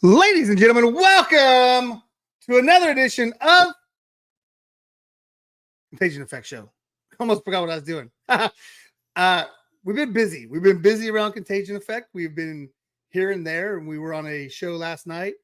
Ladies and gentlemen, welcome to another edition of Contagion Effect Show. Almost forgot what I was doing. We've been busy. We've been busy around Contagion Effect. We've been here and there, and we were on a show last night,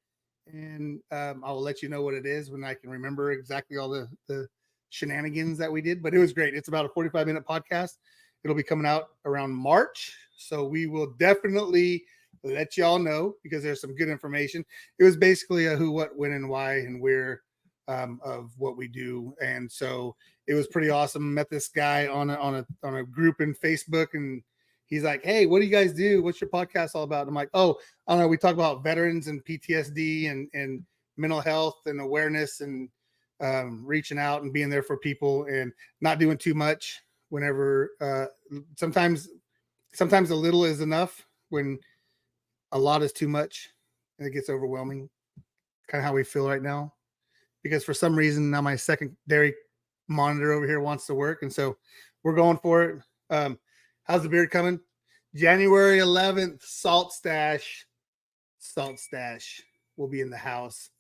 and I will let you know what it is when I can remember exactly all the shenanigans that we did, but it was great. It's about a 45-minute podcast. It'll be coming out around March, so we will definitely let y'all know because there's some good information. It was basically a who, what, when, and why, and where of what we do, and so it was pretty awesome. Met this guy on a group in Facebook, and he's like, "Hey, what do you guys do? What's your podcast all about?" I'm like, "Oh, I don't know. We talk about veterans and PTSD and mental health and awareness and reaching out and being there for people and not doing too much. Whenever sometimes a little is enough when a lot is too much and it gets overwhelming. Kind of how we feel right now, because for some reason now my secondary monitor over here wants to work, and so we're going for it. How's the beard coming? January 11th, Salt Stash will be in the house,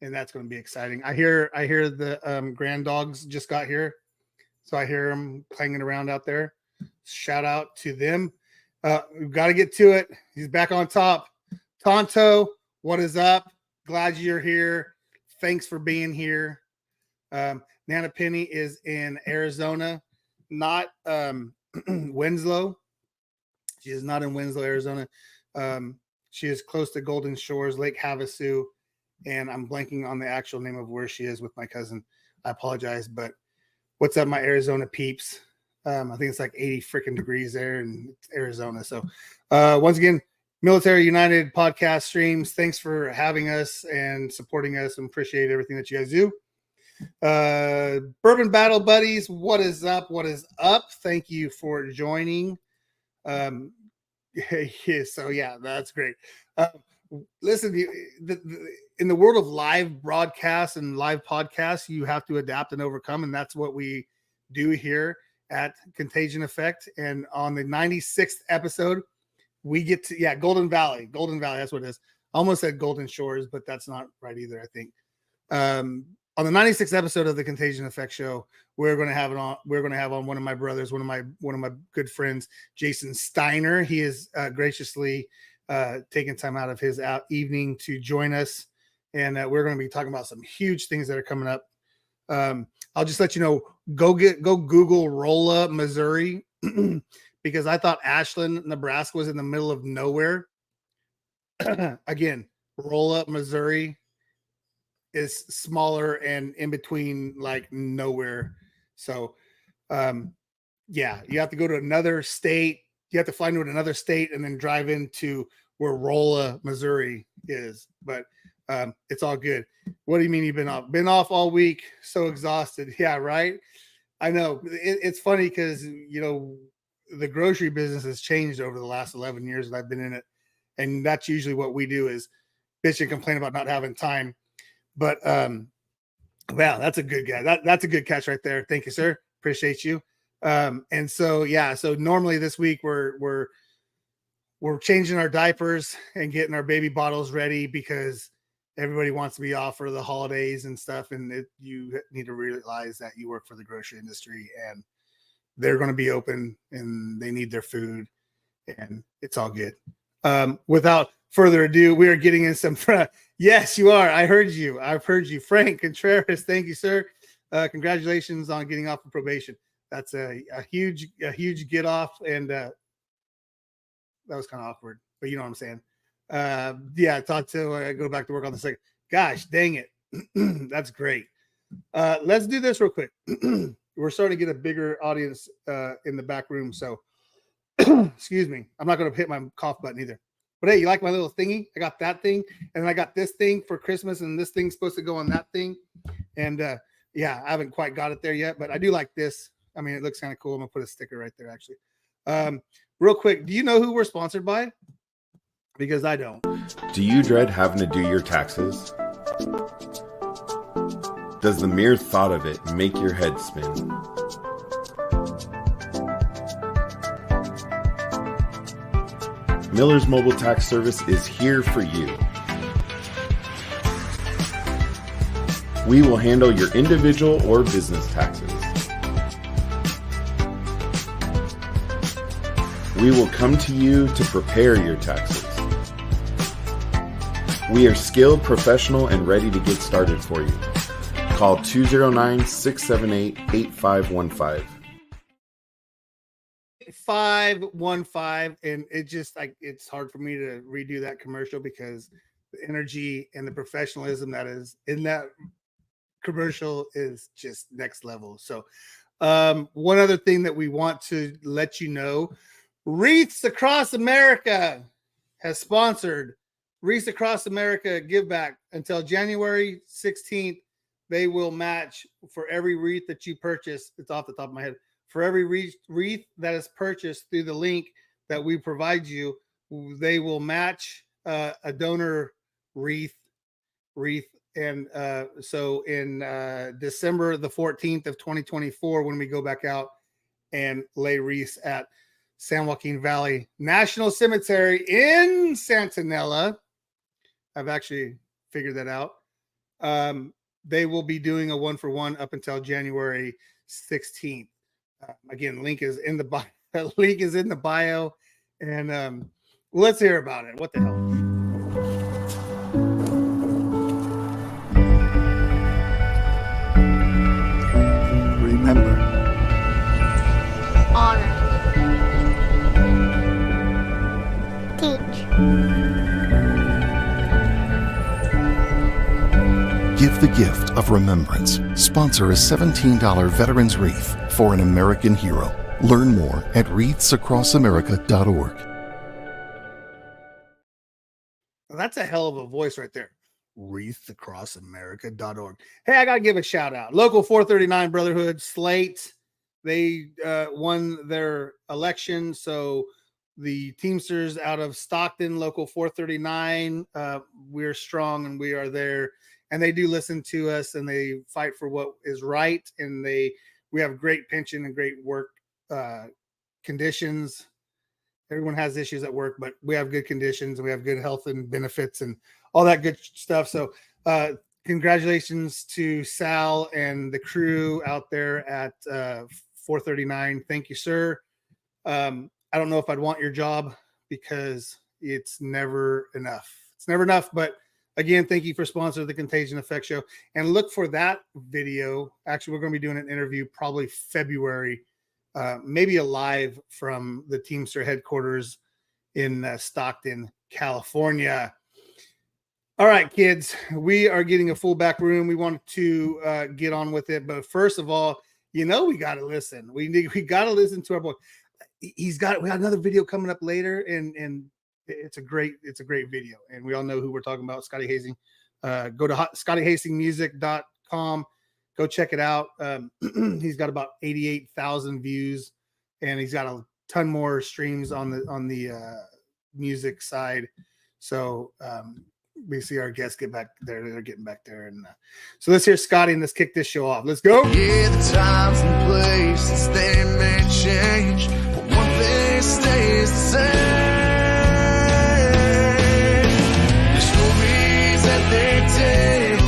and that's going to be exciting. I hear the grand dogs just got here, so I hear them clanging around out there. Shout out to them. We've got to get to it. He's back on top. Tonto, what is up? Glad you're here. Thanks for being here. Nana Penny is in Arizona, not Winslow. She is not in Winslow, Arizona. She is close to Golden Shores, Lake Havasu, and I'm blanking on the actual name of where she is with my cousin. I apologize, but what's up, my Arizona peeps? I think it's like 80 freaking degrees there in Arizona. So once again, Military United podcast streams. Thanks for having us and supporting us, and appreciate everything that you guys do. Bourbon Battle Buddies, what is up? What is up? Thank you for joining. So yeah, that's great. Listen, in the world of live broadcasts and live podcasts, you have to adapt and overcome, and that's what we do here at Contagion Effect. And on the 96th episode, we get to Golden Valley, that's what it is. I almost said Golden Shores, but that's not right either, I think. On the 96th episode of the Contagion Effect Show, we're going to have on one of my brothers, one of my good friends, Jason Steiner. He is graciously taking time out of his evening to join us, and we're going to be talking about some huge things that are coming up. I'll just let you know, go Google Rolla, Missouri, because I thought Ashland, Nebraska was in the middle of nowhere. Again, Rolla, Missouri is smaller and in between like nowhere. So, you have to go to another state. You have to fly into another state and then drive into where Rolla, Missouri is. But it's all good. What do you mean you've been off? Been off all week. So exhausted. Yeah, right. I know. It's funny because, the grocery business has changed over the last 11 years that I've been in it. And that's usually what we do is bitch and complain about not having time. But, wow, that's a good guy. That's a good catch right there. Thank you, sir. Appreciate you. And so, so normally this week we're changing our diapers and getting our baby bottles ready because everybody wants to be off for the holidays and stuff. And you need to realize that you work for the grocery industry and they're going to be open and they need their food and it's all good. Without further ado, we are getting in some. Yes, you are. I've heard you. Frank Contreras. Thank you, sir. Congratulations on getting off of probation. That's a huge get off. And that was kind of awkward, but you know what I'm saying? Talk to go back to work on the second. Gosh, dang it. That's great. Let's do this real quick. We're starting to get a bigger audience in the back room. So excuse me. I'm not going to hit my cough button either. But hey, you like my little thingy? I got that thing, and then I got this thing for Christmas, and this thing's supposed to go on that thing. And I haven't quite got it there yet, but I do like this. I mean, it looks kind of cool. I'm gonna put a sticker right there, actually. Real quick, do you know who we're sponsored by? Because I don't. Do you dread having to do your taxes? Does the mere thought of it make your head spin? Miller's Mobile Tax Service is here for you. We will handle your individual or business taxes. We will come to you to prepare your taxes. We are skilled, professional, and ready to get started for you. Call 209-678-8515. 515, and it just like it's hard for me to redo that commercial because the energy and the professionalism that is in that commercial is just next level. So one other thing that we want to let you know, Wreaths Across America has sponsored Wreaths Across America Give Back until January 16th. They will match for every wreath that you purchase. It's off the top of my head. For every wreath that is purchased through the link that we provide you, they will match a donor wreath. And so in December the 14th of 2024, when we go back out and lay wreaths at San Joaquin Valley National Cemetery in Santanella, I've actually figured that out. They will be doing a 1-for-1 up until January 16th. Again, link is in the bio. Link is in the bio, and let's hear about it. What the hell? Remember, honor, teach, give the gift of remembrance. Sponsor a $17 Veterans Wreath for an American hero. Learn more at wreathsacrossamerica.org. That's a hell of a voice right there. wreathsacrossamerica.org. Hey, I got to give a shout out. Local 439 Brotherhood, Slate. They won their election. So the Teamsters out of Stockton, Local 439, we're strong and we are there. And they do listen to us and they fight for what is right. And we have great pension and great work conditions. Everyone has issues at work, but we have good conditions and we have good health and benefits and all that good stuff. So congratulations to Sal and the crew out there at 439. Thank you, sir. I don't know if I'd want your job because it's never enough. It's never enough, but again, thank you for sponsoring the Contagion Effect Show. And look for that video. Actually, we're going to be doing an interview probably February, maybe a live from the Teamster headquarters in Stockton, California. All right, kids, we are getting a full back room. We wanted to get on with it. But first of all, we got to listen. We got to listen to our boy. We got another video coming up later, and it's a great video, and we all know who we're talking about, Scotty Hazing. Go to scottyhastingmusic.com, go check it out. He's got about 88,000 views, and he's got a ton more streams on the music side. So we see our guests get back there. They're getting back there, and so let's hear Scotty and let's kick this show off. Let's go. Yeah, the times and places they may change, but one thing stays the same. They tell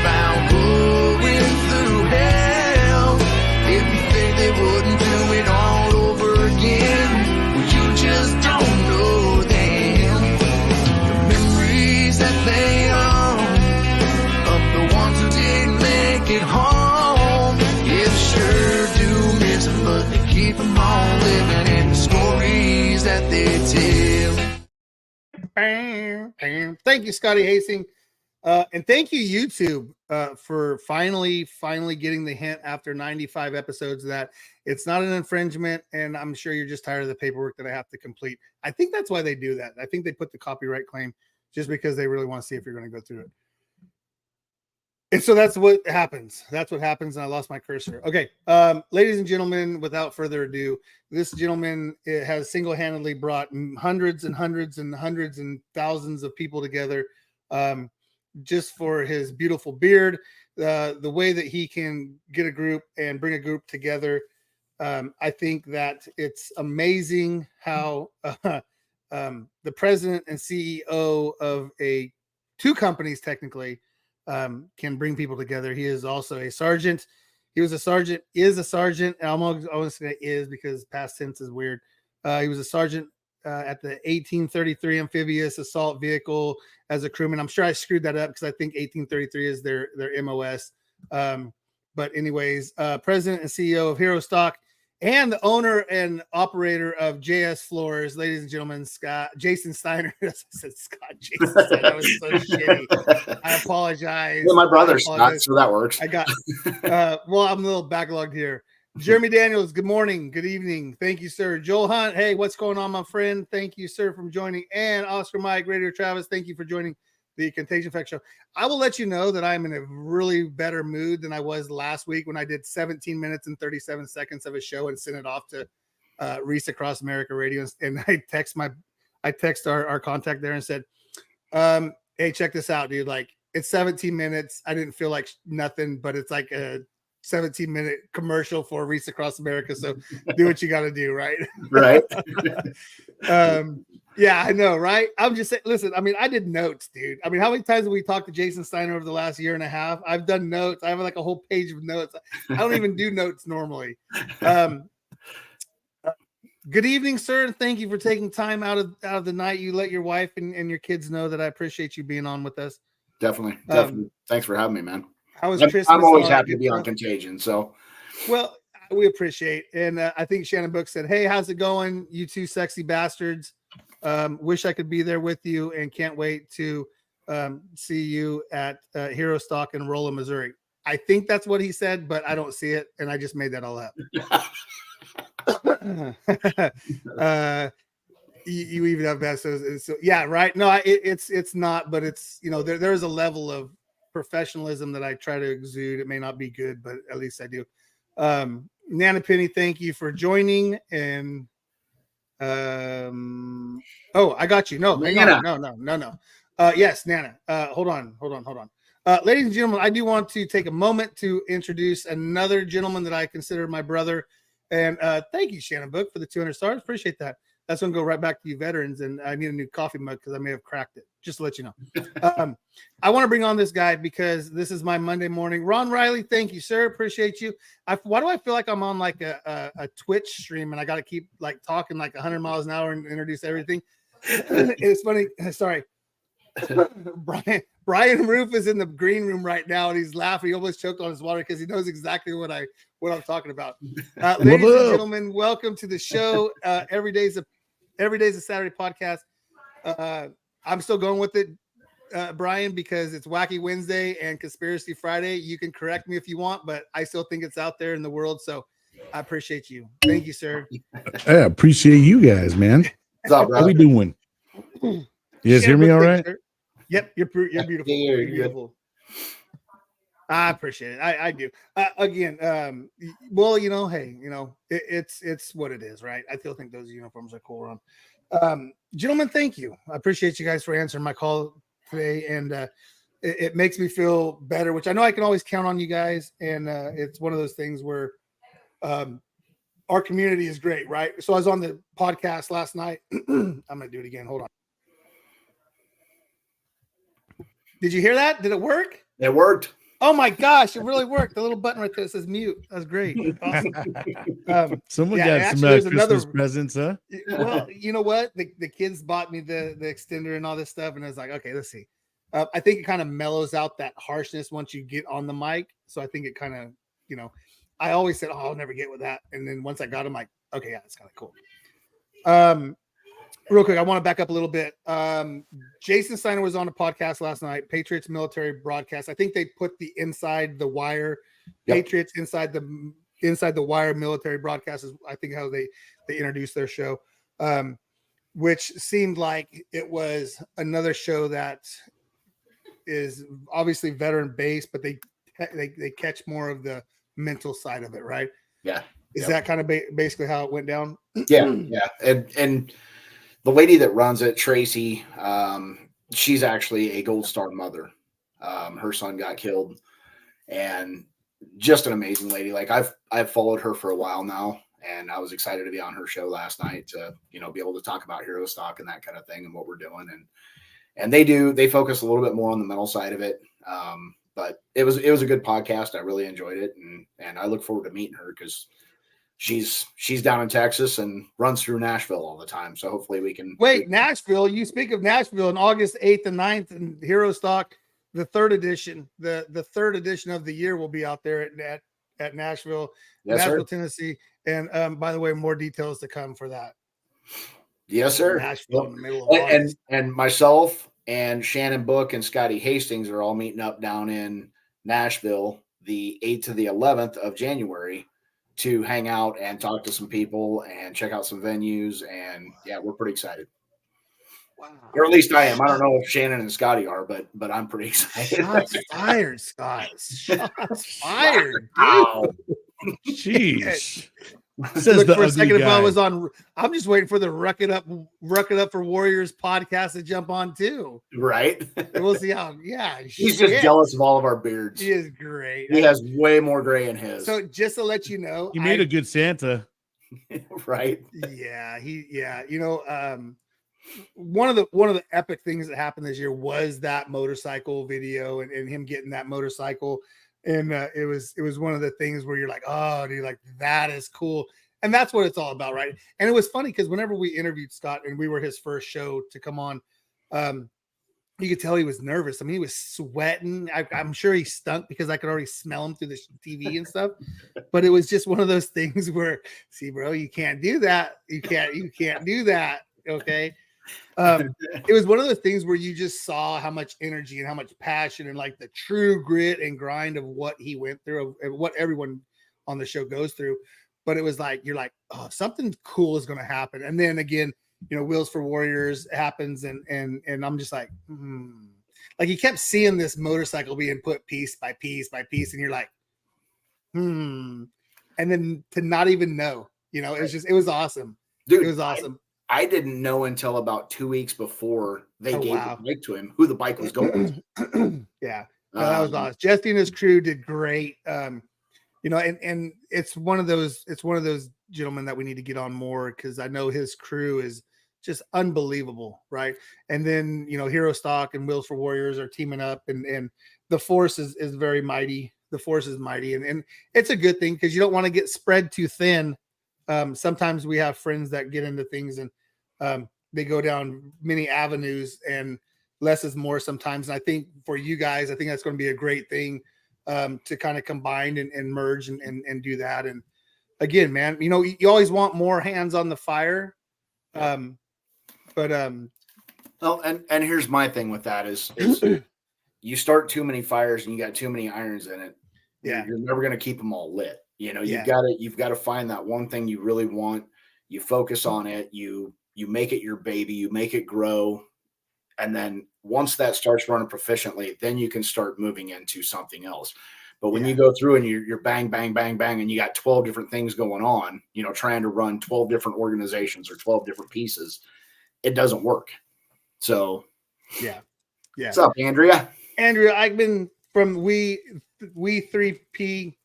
about going through hell. If you think they wouldn't do it all over again, well, you just don't know them. The memories that they own of the ones who didn't make it home, yeah, sure do miss them, but they keep them all living in the stories that they tell. Thank you, Scotty Hastings. And thank you, YouTube, for finally getting the hint after 95 episodes that it's not an infringement. And I'm sure you're just tired of the paperwork that I have to complete. I think that's why they do that. I think they put the copyright claim just because they really want to see if you're going to go through it. And so that's what happens. That's what happens. And I lost my cursor. Okay. Ladies and gentlemen, without further ado, this gentleman has single-handedly brought hundreds and hundreds and hundreds and thousands of people together just for his beautiful beard, the way that he can get a group and bring a group together. I think that it's amazing how the president and CEO of two companies, technically, can bring people together. He is also a sergeant. He was a sergeant, is a sergeant. I'm always going to say is because past tense is weird. He was a sergeant at the 1833 amphibious assault vehicle as a crewman. I'm sure I screwed that up because I think 1833 is their MOS. But anyways, president and CEO of Herostock and the owner and operator of JS Floors, ladies and gentlemen, Jason Steiner. I said Scott, Jason Steiner. That was so shitty. I apologize. Yeah, my brother's Scott, so that works. I got, well, I'm a little backlogged here. Jeremy Daniels, good morning, good evening. Thank you, sir. Joel Hunt, hey, what's going on, my friend? Thank you, sir, for joining. And Oscar Mike, Radio Travis, thank you for joining the Contagion Effect Show. I will let you know that I'm in a really better mood than I was last week when I did 17 minutes and 37 seconds of a show and sent it off to Reese Across America Radio. And I text our contact there and said, hey, check this out, dude. Like, it's 17 minutes. I didn't feel like nothing, but it's like a 17-minute commercial for Reese Across America. So do what you got to do, right? Right. Yeah, I know, right? I'm just saying, listen, I mean, I did notes, dude. I mean, how many times have we talked to Jason Steiner over the last year and a half? I've done notes. I have like a whole page of notes. I don't even do notes normally. Good evening, sir, and thank you for taking time out of the night. You let your wife and your kids know that I appreciate you being on with us. Definitely. Thanks for having me, man. How was Christmas? I'm always happy to be on Contagion. So, well, we appreciate, and I think Shannon Book said, "Hey, how's it going, you two sexy bastards? Wish I could be there with you, and can't wait to see you at Herostock in Rolla, Missouri." I think that's what he said, but I don't see it, and I just made that all up. You even have best, so yeah, right? No, it's not, but it's, you know, there's a level of professionalism that I try to exude. It may not be good, but at least I do. Nana Penny, thank you for joining. And oh, I got you. No, no. Yes, Nana. Hold on. Ladies and gentlemen, I do want to take a moment to introduce another gentleman that I consider my brother. And thank you, Shannon Book, for the 200 stars. Appreciate that. That's going to go right back to you veterans. And I need a new coffee mug because I may have cracked it. Just to let you know. I want to bring on this guy because this is my Monday morning. Ron Riley, thank you, sir. Appreciate you. Why do I feel like I'm on like a Twitch stream and I got to keep like talking like 100 miles an hour and introduce everything? It's funny. Sorry. Brian Roof is in the green room right now and he's laughing. He almost choked on his water because he knows exactly what I'm talking about. Ladies and gentlemen, welcome to the show. Every day's a Saturday podcast. I'm still going with it, Brian, because it's Wacky Wednesday and Conspiracy Friday. You can correct me if you want, but I still think it's out there in the world. So I appreciate you. Thank you, sir. I appreciate you guys, man. What's up, How we doing? You guys hear me all right? Sir. Yep, you're beautiful. Yeah, you're beautiful. I appreciate it. I do. Again, well, you know, hey, you know, it's what it is, right? I still think those uniforms are cool, Ron. Gentlemen, thank you. I appreciate you guys for answering my call today, and it makes me feel better, which I know I can always count on you guys. And it's one of those things where our community is great, right? So I was on the podcast last night. I'm gonna do it again. Hold on. Did you hear that? Did it work? It worked. Oh my gosh, it really worked. The little button right there that says mute. That's great. Awesome. Someone got actually, some there's Christmas presents, huh? Well, you know what? The kids bought me the extender and all this stuff, and I was like, okay, let's see. I think it kind of mellows out that harshness once you get on the mic. So I think it kind of, you know, I always said, oh, I'll never get with that. And then once I got them, like, okay, yeah, it's kind of cool. Real quick, I want to back up a little bit. Jason Steiner was on a podcast last night, Patriots military broadcast. I think they put the Inside the Wire Patriots Inside the Wire military broadcast is, I think, how they introduced their show, which seemed like it was another show that is obviously veteran based, but they catch more of the mental side of it, right? Yeah. Is that kind of basically how it went down? Yeah. And the lady that runs it, Tracy, she's actually a Gold Star mother. Her son got killed, and just an amazing lady. Like I've followed her for a while now, and I was excited to be on her show last night to, you know, be able to talk about Herostock and that kind of thing and what we're doing. And they focus a little bit more on the mental side of it. But it was a good podcast. I really enjoyed it, and I look forward to meeting her because she's down in Texas and runs through Nashville all the time. So hopefully we can Wait, Nashville. You speak of Nashville on August 8th and 9th in Herostock, the third edition. The third edition of the year will be out there at Nashville, Yes, Nashville, sir. Tennessee. And by the way, more details to come for that. Yes, sir. Nashville in the middle of August. And myself and Shannon Book and Scotty Hastings are all meeting up down in Nashville the 8th to the 11th of January to hang out and talk to some people and check out some venues. And yeah, we're pretty excited. Wow. Or at least I am. I don't know if Shannon and Scotty are, but I'm pretty excited. Shots fired, Scott. Shots fired, dude. Wow. Jeez. Says Look the for a ugly second if I guy. was on. I'm just waiting for the Ruck It Up for Warriors podcast to jump on too. Right? And we'll see how. Yeah, He's just jealous of all of our beards. He is great. He has way more gray in his. So just to let you know, He made a good Santa. Right? Yeah, you know, one of the epic things that happened this year was that motorcycle video and him getting that motorcycle. And it was one of the things where you're like, oh, dude, like that is cool. And that's what it's all about, right? And it was funny because whenever we interviewed Scott and we were his first show to come on, you could tell he was nervous. I mean, he was sweating. I'm sure he stunk because I could already smell him through the TV and stuff. But it was just one of those things where, see, bro, you can't do that. You can't do that. Okay. It was one of those things where you just saw how much energy and how much passion and like the true grit and grind of what he went through and what everyone on the show goes through. But it was like, you're like, oh, something cool is going to happen. And then again, you know, Wheels for Warriors happens. And I'm just like, like you kept seeing this motorcycle being put piece by piece by piece. And you're like, and then to not even know, you know, it was awesome. Dude, it was awesome. I didn't know until about 2 weeks before they gave wow. the bike to him who the bike was going to. Yeah, no, that was awesome. Jesse and his crew did great. You know, and it's one of those gentlemen that we need to get on more because I know his crew is just unbelievable, right? And then you know, Herostock and Wheels for Warriors are teaming up, and the force is very mighty. The force is mighty, and it's a good thing because you don't want to get spread too thin. Sometimes we have friends that get into things and they go down many avenues and less is more sometimes. And I think for you guys, I think that's going to be a great thing to kind of combine and merge and do that. And again, man, you know, you always want more hands on the fire. Well, and here's my thing with that is you start too many fires and you got too many irons in it. Yeah. You're never going to keep them all lit. You know, Yeah. you've got to find that one thing you really want. You focus on it. You make it your baby. You make it grow. And then once that starts running proficiently, then you can start moving into something else. But when you go through and you're bang, bang, bang, bang, and you got 12 different things going on, you know, trying to run 12 different organizations or 12 different pieces, it doesn't work. So, yeah. What's up, Andrea? Andrea, I've been from we 3P.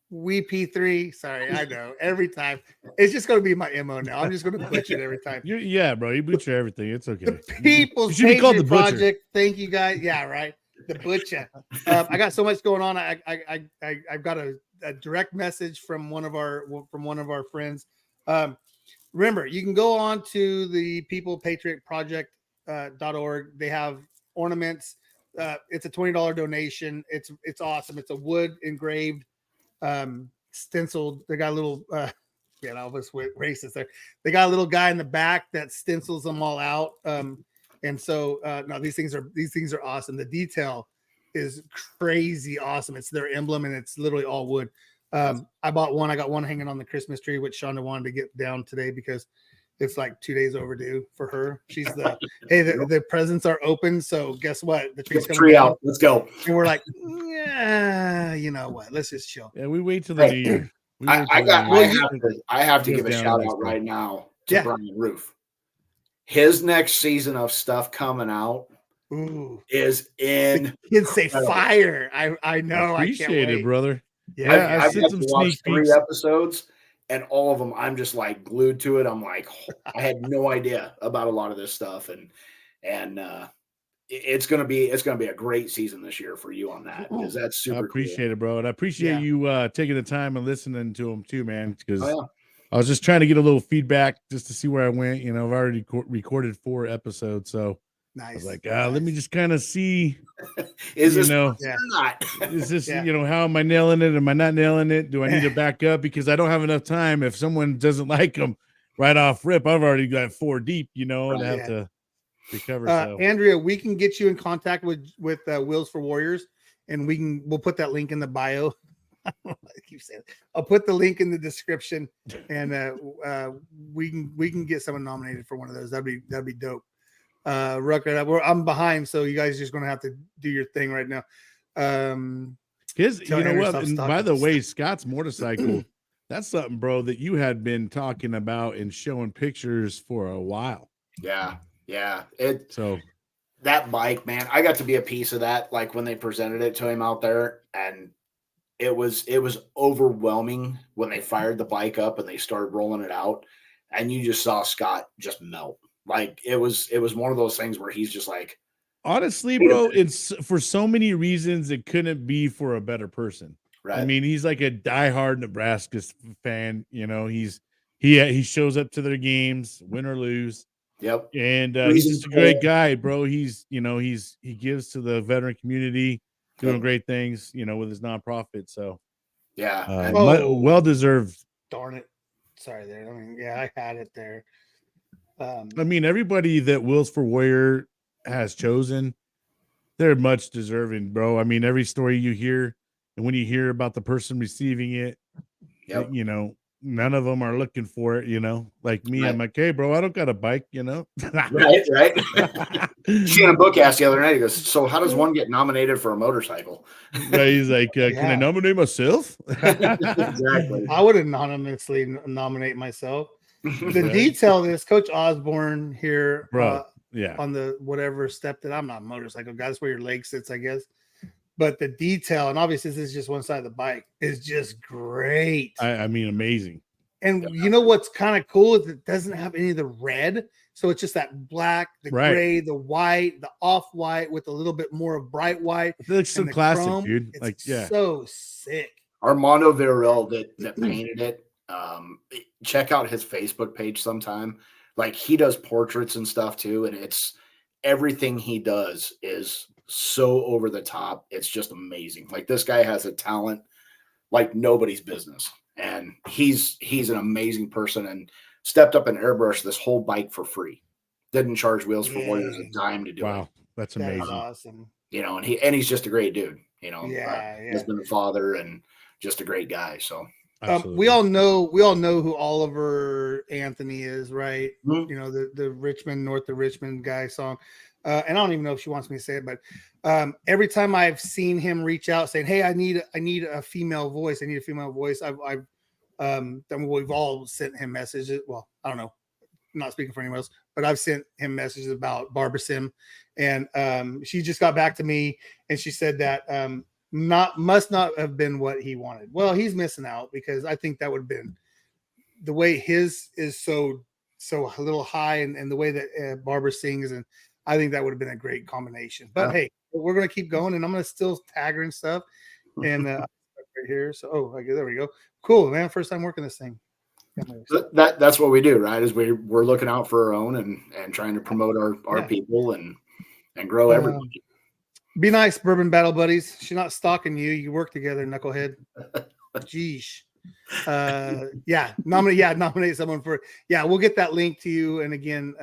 We P3. Sorry, I know every time it's just going to be my MO now. I'm just going to butcher it every time. Yeah, bro. You butcher everything. It's okay. The People's You should be called the Patriot Butcher. Project. Thank you, guys. Yeah, right. The butcher. I got so much going on. I've got a direct message from one of our friends. Remember, you can go on to the peoplepatriotproject.org. They have ornaments. It's a $20 donation. It's awesome. It's a wood engraved stenciled. They got a little I was racist there. They got a little guy in the back that stencils them all out. And so no, these things are awesome. The detail is crazy awesome. It's their emblem and it's literally all wood. I bought one. I got one hanging on the Christmas tree, which Shonda wanted to get down today because it's like 2 days overdue for her. She's the presents are open. So guess what? The tree's coming down. Out. Let's go. And we're like, yeah, you know what? Let's just chill. Yeah, we wait till the new year. I have to give a shout out right now to Brian Roof. His next season of stuff coming out is in. Kids say fire. I know. Appreciate I can't wait. it, brother. Yeah, I've got to watch 3 episodes, and all of them, I'm just like glued to it. I'm like, I had no idea about a lot of this stuff, and it's gonna be a great season this year for you on that, because that's I super appreciate it, bro. And I appreciate Yeah. you taking the time and listening to them too, man. Because cool. Oh, I was just trying to get a little feedback just to see where I went. You know, I've already recorded 4 episodes, so I was Nice. like, let me just kind of see, yeah. Is you this know, working or not? is this, Yeah. you know, how am I nailing it? Am I not nailing it? Do I need to back up? Because I don't have enough time. If someone doesn't like them right off rip, I've already got 4 deep, you know, and I have Yeah. to recover. So Andrea, we can get you in contact with Wheels for Warriors, and we'll put that link in the bio. I keep saying it. I'll put the link in the description, and we can get someone nominated for one of those. That'd be dope. Rucker, I'm behind, so you guys are just gonna have to do your thing right now. because Tell you know Andrea what, stop and stalking by the us. way, Scott's motorcycle, that's something, bro, that you had been talking about and showing pictures for a while. Yeah. So That bike, man, I got to be a piece of that. Like when they presented it to him out there, and it was overwhelming when they fired the bike up and they started rolling it out, and you just saw Scott just melt. Like it was one of those things where he's just like, honestly, wait a bro, minute. it's for so many reasons it couldn't be for a better person. I Right. mean, he's like a diehard Nebraska fan. You know, he shows up to their games, win or lose, Yep. and he's Reason just a great for- guy, bro. He's he gives to the veteran community, doing Yep. great things, you know, with his nonprofit. So Yeah. And well deserved. Darn it! Sorry there. I mean, yeah, I had it there. I mean, everybody that Wills for Warrior has chosen, they're much deserving, bro. I mean, every story you hear, and when you hear about the person receiving it, Yep. you know, none of them are looking for it, you know. Like me, Right. I'm like, hey, bro, I don't got a bike, you know. Right. Shannon Book asked the other night, he goes, so how does one get nominated for a motorcycle? Right, he's like, can I Yeah. nominate myself? Exactly. I would anonymously nominate myself. The Right. detail of this, Coach Osborne here, Bro, yeah. on the whatever step that I'm not a motorcycle guy. That's where your leg sits, I guess. But the detail, and obviously this is just one side of the bike, is just great. I mean, amazing. And you know what's kind of cool is it doesn't have any of the red. So it's just that black, the Right. gray, the white, the off-white with a little bit more of bright white. It looks so and the classic, chrome. dude. It's Like, yeah. so sick. Armando Villarreal that painted it. Check out his Facebook page sometime. Like he does portraits and stuff too, and it's everything he does is so over the top. It's just amazing. Like this guy has a talent like nobody's business, and he's an amazing person, and stepped up and airbrushed this whole bike for free. Didn't charge Wheels for Warriors a dime to do it. Wow, that's That is amazing. awesome. You know, and he's just a great dude. You know, Yeah. husband and father, and just a great guy. So We all know who Oliver Anthony is, right? Mhm. You know, the Richmond, North of Richmond guy song. And I don't even know if she wants me to say it, but every time I've seen him reach out saying, "Hey, I need a female voice. I need a female voice." We've all sent him messages. Well, I don't know, I'm not speaking for anyone else, but I've sent him messages about Barbara Sim, and she just got back to me and she said that must not have been what he wanted. Well, he's missing out, because I think that would have been the way his is so a little high, and the way that Barbara sings, and I think that would have been a great combination. But hey, we're gonna keep going, and I'm gonna still tag her and stuff. And right here, so okay, there we go. Cool, man. First time working this thing. That's what we do, right? Is we're looking out for our own and trying to promote our people and grow everybody. Be nice, Bourbon Battle Buddies. She's not stalking you. You work together, knucklehead. Jeez. Nominate someone for. Yeah, we'll get that link to you. And again,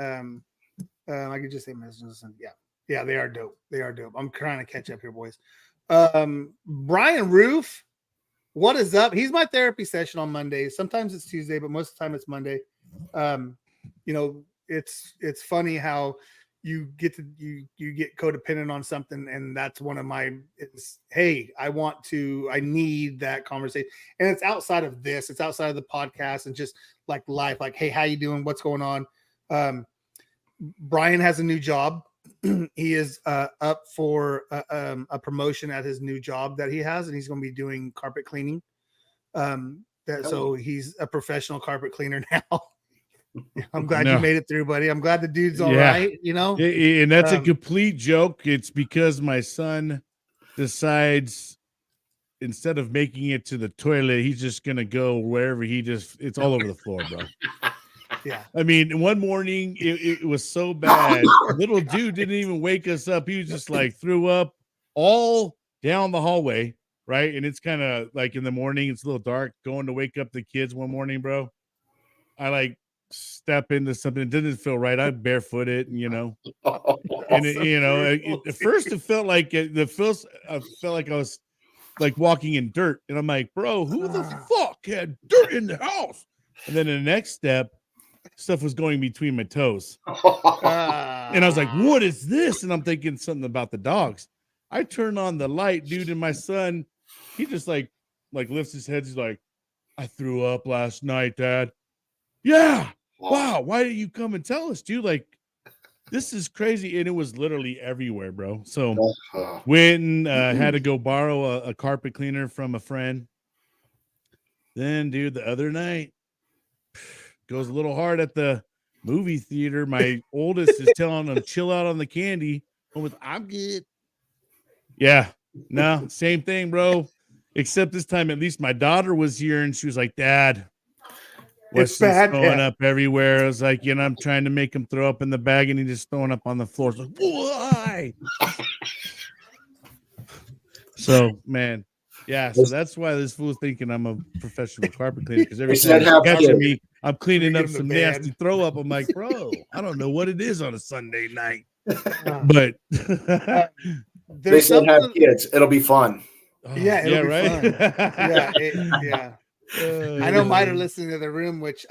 I could just say messages. And yeah, they are dope. They are dope. I'm trying to catch up here, boys. Brian Roof, what is up? He's my therapy session on Mondays. Sometimes it's Tuesday, but most of the time it's Monday. You know, it's funny how you get codependent on something, and that's one of my hey, I need that conversation. And it's outside of this, it's outside of the podcast and just like life, like, hey, how you doing? What's going on? Brian has a new job. He is up for a promotion at his new job that he has, and he's going to be doing carpet cleaning. So he's a professional carpet cleaner now. I'm glad No. you made it through, buddy. I'm glad the dude's all Yeah. right. You know, And that's a Um, complete joke. It's because my son decides instead of making it to the toilet, he's just gonna go wherever it's all over the floor, bro. yeah. I mean, one morning it was so bad. Little dude didn't even wake us up. He was just like threw up all down the hallway, right? And it's kind of like in the morning, it's a little dark. Going to wake up the kids one morning, bro. I like step into something. It didn't feel right. I barefooted, and and at first it felt like I felt like I was like walking in dirt, and I'm like, bro, who the fuck had dirt in the house? And then the next step, stuff was going between my toes, and I was like, what is this? And I'm thinking something about the dogs. I turn on the light, dude, and my son, he just like lifts his head. He's like, I threw up last night, Dad. Yeah. Wow. Why didn't you come and tell us, dude? Like, this is crazy. And it was literally everywhere, bro. So went and had to go borrow a carpet cleaner from a friend. Then, dude, the other night goes a little hard at the movie theater. My oldest is telling him chill out on the candy. I'm good. Yeah. No, same thing, bro. Except this time, at least my daughter was here and she was like, Dad, It's bad, throwing Dad. up everywhere. I was like, I'm trying to make him throw up in the bag and he's just throwing up on the floor. It's like, why? So, man, yeah. So that's why this fool's thinking I'm a professional carpet cleaner, because every time he's catching me, I'm cleaning up some nasty throw up. I'm like, bro, I don't know what it is on a Sunday night, but they said have kids. It'll be fun. Yeah, it'll be right. Fun. Yeah. I know mine are listening to the room, which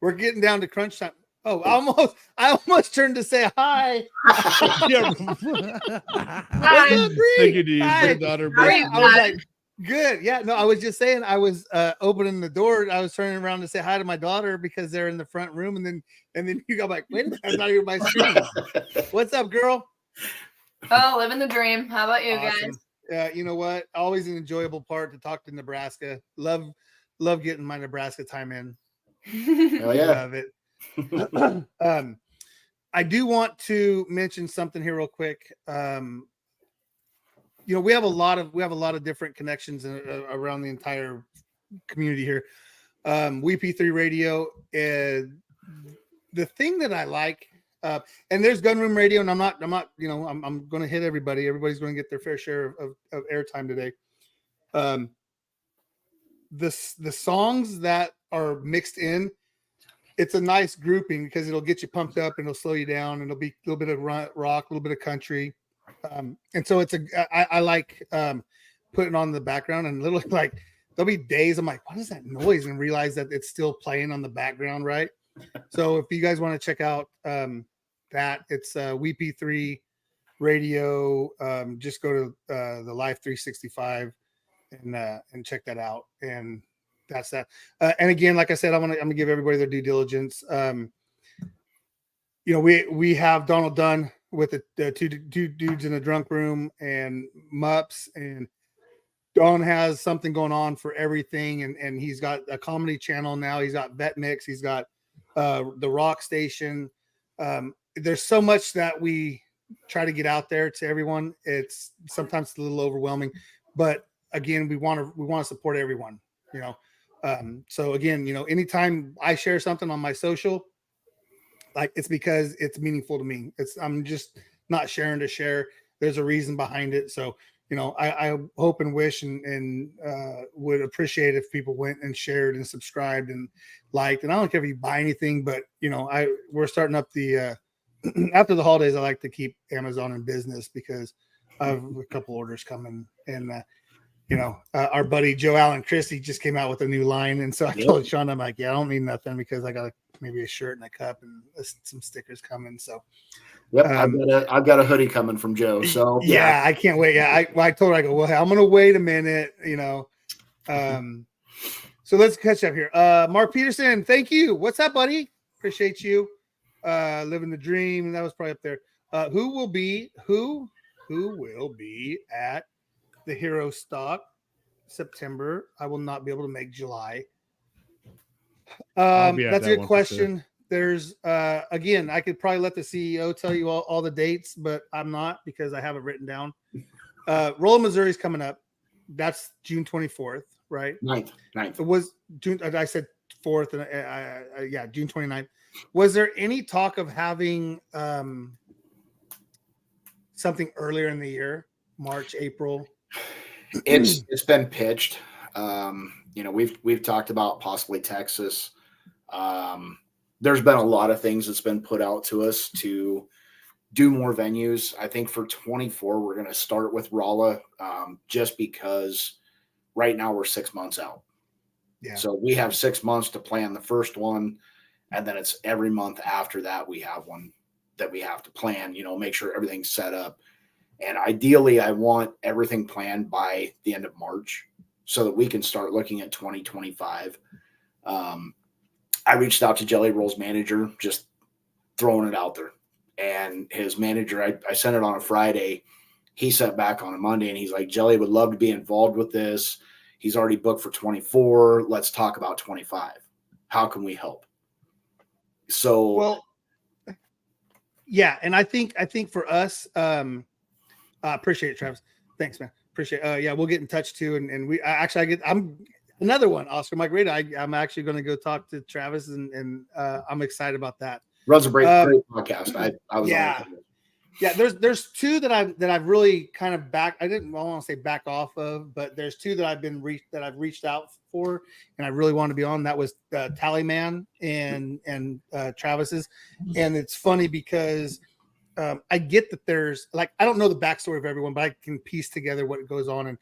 we're getting down to crunch time. Oh, I almost turned to say hi. Yeah. What's up, Bree? Hi. Daughter, I was like, good. Yeah, no, I was just saying I was opening the door. I was turning around to say hi to my daughter because they're in the front room, and then you go like, wait a minute, that's not even my screen. What's up, girl? Oh, living the dream. How about you guys? You know what? Always an enjoyable part to talk to Nebraska. Love getting my Nebraska time in. Oh yeah, love it. I do want to mention something here real quick. We have a lot of different connections around the entire community here. WP3 Radio. The thing that I like, and there's Gun Room Radio, and I'm going to hit everybody. Everybody's going to get their fair share of airtime today. The songs that are mixed in, it's a nice grouping because it'll get you pumped up and it'll slow you down, and it'll be a little bit of rock, a little bit of country. And so I like putting on the background, and literally like there'll be days I'm like, what is that noise? And realize that it's still playing on the background. Right. So if you guys want to check out that, it's WP3 Radio. Just go to the Live 365 and check that out. And that's that. And again, like I said, I'm gonna give everybody their due diligence. We have Donald Dunn with the two dudes in a drunk room, and Mups, and Don has something going on for everything, and he's got a comedy channel now. He's got Vet Mix. He's got the Rock Station. There's so much that we try to get out there to everyone. It's sometimes a little overwhelming, but again, we want to support everyone. So again, anytime I share something on my social, like, it's because it's meaningful to me. I'm just not sharing to share. There's a reason behind it. So, I hope and wish and would appreciate if people went and shared and subscribed and liked. And I don't care if you buy anything, but we're starting up the after the holidays. I like to keep Amazon in business because I have a couple orders coming, and our buddy Joe Allen Christie just came out with a new line. And so I told Sean, I'm like, I don't need nothing because I got maybe a shirt and a cup and some stickers coming. So, I've got a hoodie coming from Joe. So yeah, I can't wait. Yeah. I told her, I go, well, I'm going to wait a minute, so let's catch up here. Mark Peterson, thank you. What's up, buddy? Appreciate you. Living the dream. That was probably up there. Who will be at the Herostock September? I will not be able to make July. That's a good question. there's again, I could probably let the CEO tell you all the dates, but I'm not because I have it written down. Rolla, Missouri's coming up. That's June 24th, right? 9th. It was June. I said 4th, and yeah, June 29th. Was there any talk of having something earlier in the year, March, April? It's been pitched. We've talked about possibly Texas. There's been a lot of things that's been put out to us to do more venues. I think for 24, we're going to start with Rolla, just because right now we're 6 months out. Yeah. So we have 6 months to plan the first one, and then it's every month after that we have one that we have to plan, make sure everything's set up. And ideally, I want everything planned by the end of March so that we can start looking at 2025. I reached out to Jelly Roll's manager, just throwing it out there. And his manager, I sent it on a Friday. He sent back on a Monday, and he's like, Jelly would love to be involved with this. He's already booked for 24. Let's talk about 25. How can we help? So, well, yeah. And I think for us, appreciate it, Travis. Thanks, man. Appreciate it. Yeah, we'll get in touch too. And I'm another one, Oscar Mike Rada. I'm actually going to go talk to Travis, and I'm excited about that. Runs a great podcast. I was yeah. There's two that I've really kind of I don't want to say back off of, but there's two that I've reached out for, and I really want to be on. That was Tallyman and Travis's, and it's funny because I get that there's I don't know the backstory of everyone, but I can piece together what goes on,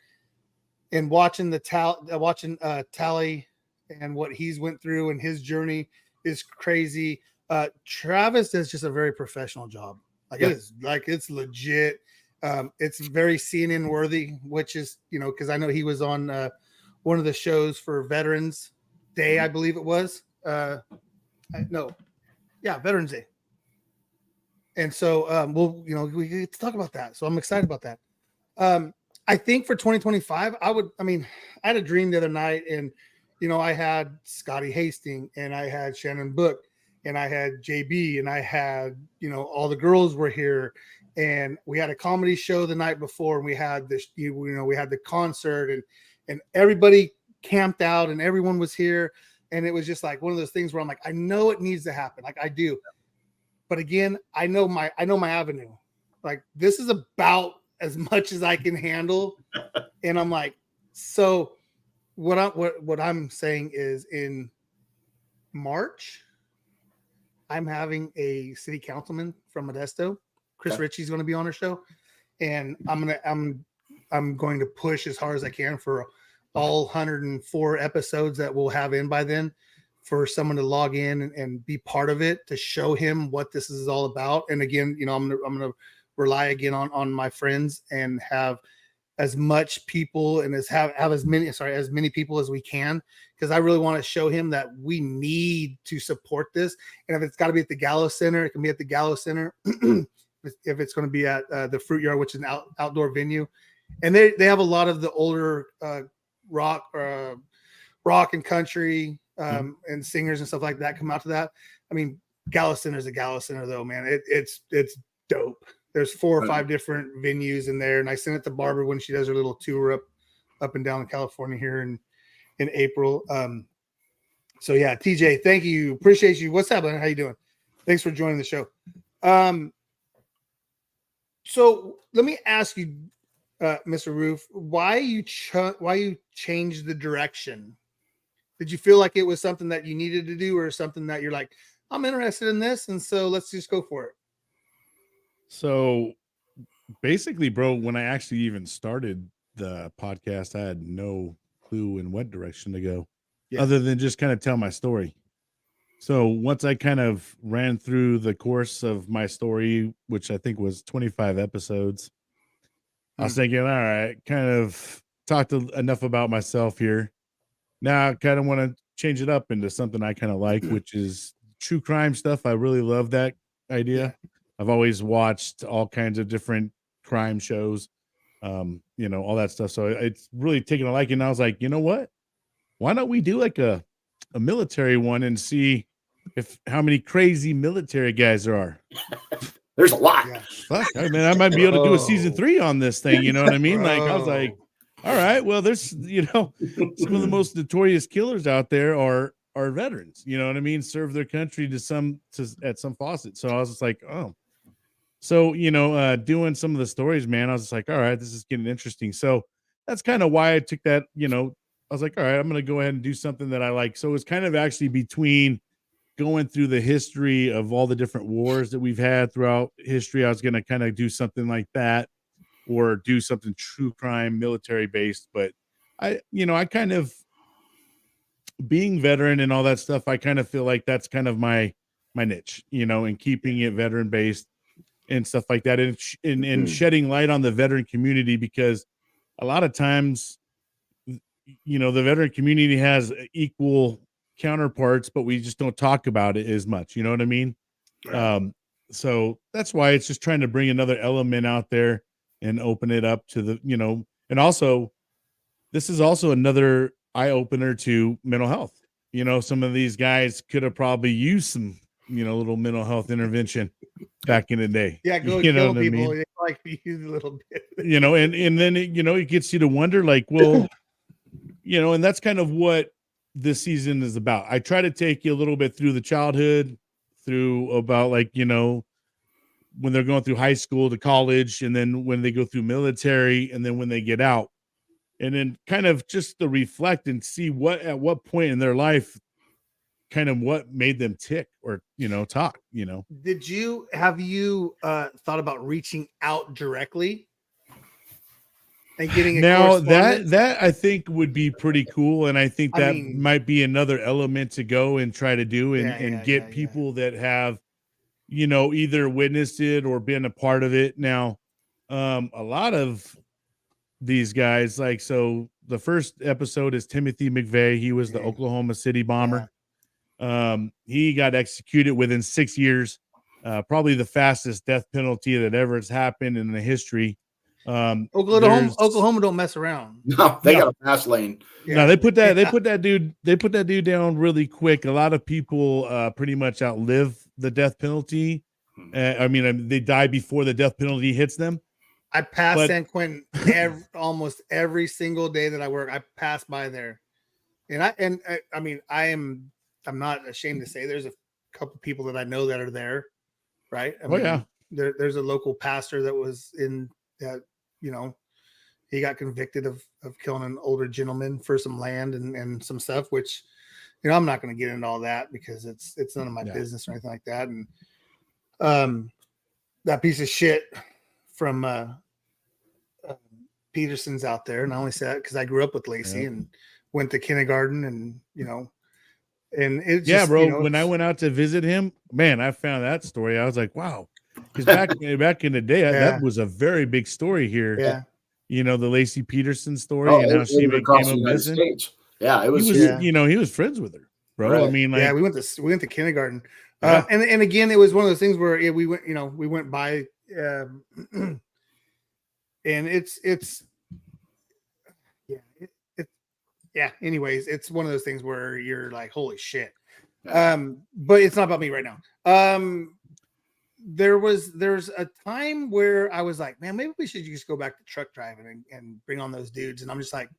and watching Tally and what he's went through and his journey is crazy. Travis does just a very professional job. It's legit. It's very CNN worthy, which is, because I know he was on one of the shows for Veterans Day, I believe it was. Veterans Day. And so we get to talk about that. So I'm excited about that. I think for 2025, I had a dream the other night, and I had Scotty Hastings, and I had Shannon Book, and I had JB, and I had, all the girls were here, and we had a comedy show the night before, and we had this, we had the concert, and everybody camped out, and everyone was here. And it was just like one of those things where I'm like, I know it needs to happen. Like I do. But again, I know my avenue. Like this is about as much as I can handle. And I'm like, so what I'm saying is in March, I'm having a city councilman from Modesto. Chris Ritchie's going to be on our show, and I'm going to push as hard as I can for all 104 episodes that we'll have in by then, for someone to log in and be part of it, to show him what this is all about. And again, I'm gonna rely again on my friends and have as much people and have as many people as we can, because I really want to show him that we need to support this. And if it's got to be at the Gallows Center, it can be at the Gallows Center. If it's going to be at the Fruit Yard, which is an outdoor venue, and they have a lot of the older rock and country and singers and stuff like that come out to that. I mean, Gallows Center is a Gallows Center though, man. It's dope. There's 4 or 5 different venues in there, and I sent it to Barbara when she does her little tour up and down in California here in April. So yeah, TJ, thank you, appreciate you. What's up, man? How you doing? Thanks for joining the show. So let me ask you, Mr. Roof, why you changed the direction? Did you feel like it was something that you needed to do, or something that you're like, I'm interested in this, and so let's just go for it? So basically, bro, when I actually even started the podcast, I had no clue in what direction to go, other than just kind of tell my story. So once I kind of ran through the course of my story, which I think was 25 episodes, I was thinking, all right, kind of talked enough about myself here. Now I kind of want to change it up into something I kind of like, which is true crime stuff. I really love that idea. I've always watched all kinds of different crime shows, all that stuff. So it's really taken a liking. And I was like, you know what? Why don't we do like a military one and see if how many crazy military guys there are. There's a lot. Yeah. Fuck, I mean, I might be able to do a season Bro. 3 on this thing. You know what I mean? Like, I was like, Bro. all right, well, there's, some of the most notorious killers out there are veterans. You know what I mean? Serve their country at some faucet. So I was just like, oh, so doing some of the stories, man. I was just like, all right, this is getting interesting. So that's kind of why I took that. I was like, all right, I'm going to go ahead and do something that I like. So it's kind of actually between going through the history of all the different wars that we've had throughout history. I was going to kind of do something like that, or do something true crime, military based. But I kind of, being veteran and all that stuff, I kind of feel like that's kind of my niche, and keeping it veteran based and stuff like that, and shedding light on the veteran community, because a lot of times, the veteran community has equal counterparts, but we just don't talk about it as much. You know what I mean? Right. So that's why it's just trying to bring another element out there and open it up to the, and also this is also another eye opener to mental health. Some of these guys could have probably used some, little mental health intervention back in the day. Yeah, go you know kill what I people. mean? They like use a little bit. And then it gets you to wonder, like, well, and that's kind of what this season is about. I try to take you a little bit through the childhood, through about like, when they're going through high school to college, and then when they go through military, and then when they get out, and then kind of just to reflect and see at what point in their life, kind of what made them tick or, talk, Have you thought about reaching out directly and getting a now correspondence? that I think would be pretty cool. And I think that mean, might be another element to go and try to do, and, Yeah, get people that have, either witnessed it or been a part of it. Now, a lot of these guys, like, so the first episode is Timothy McVeigh. He was the Yeah. Oklahoma City bomber. He got executed within 6 years, probably the fastest death penalty that ever has happened in the history. Oklahoma don't mess around. No, they got a fast lane. No, they put that dude down really quick. A lot of people pretty much outlive the death penalty. I mean, they die before the death penalty hits them. I pass San Quentin almost every single day that I work. I pass by there, and I mean, I'm not ashamed to say there's a couple people that I know that are there, right? I mean, there's a local pastor that was in that. He got convicted of killing an older gentleman for some land and some stuff, which, I'm not going to get into all that because it's none of my business or anything like that. And that piece of shit from Peterson's out there. And I only say that because I grew up with Lacey and went to kindergarten, and and it's just, bro. When I went out to visit him, man, I found that story. I was like, wow, because back in the day, that was a very big story here. Yeah. The Lacey Peterson story and how she became a missing. Yeah, it was. He was friends with her, bro. Right. I mean, like, we went to kindergarten, and again, it was one of those things where we went by, and it's anyways, it's one of those things where you're like, holy shit. But it's not about me right now. There's a time where I was like, man, maybe we should just go back to truck driving and bring on those dudes. And I'm just like,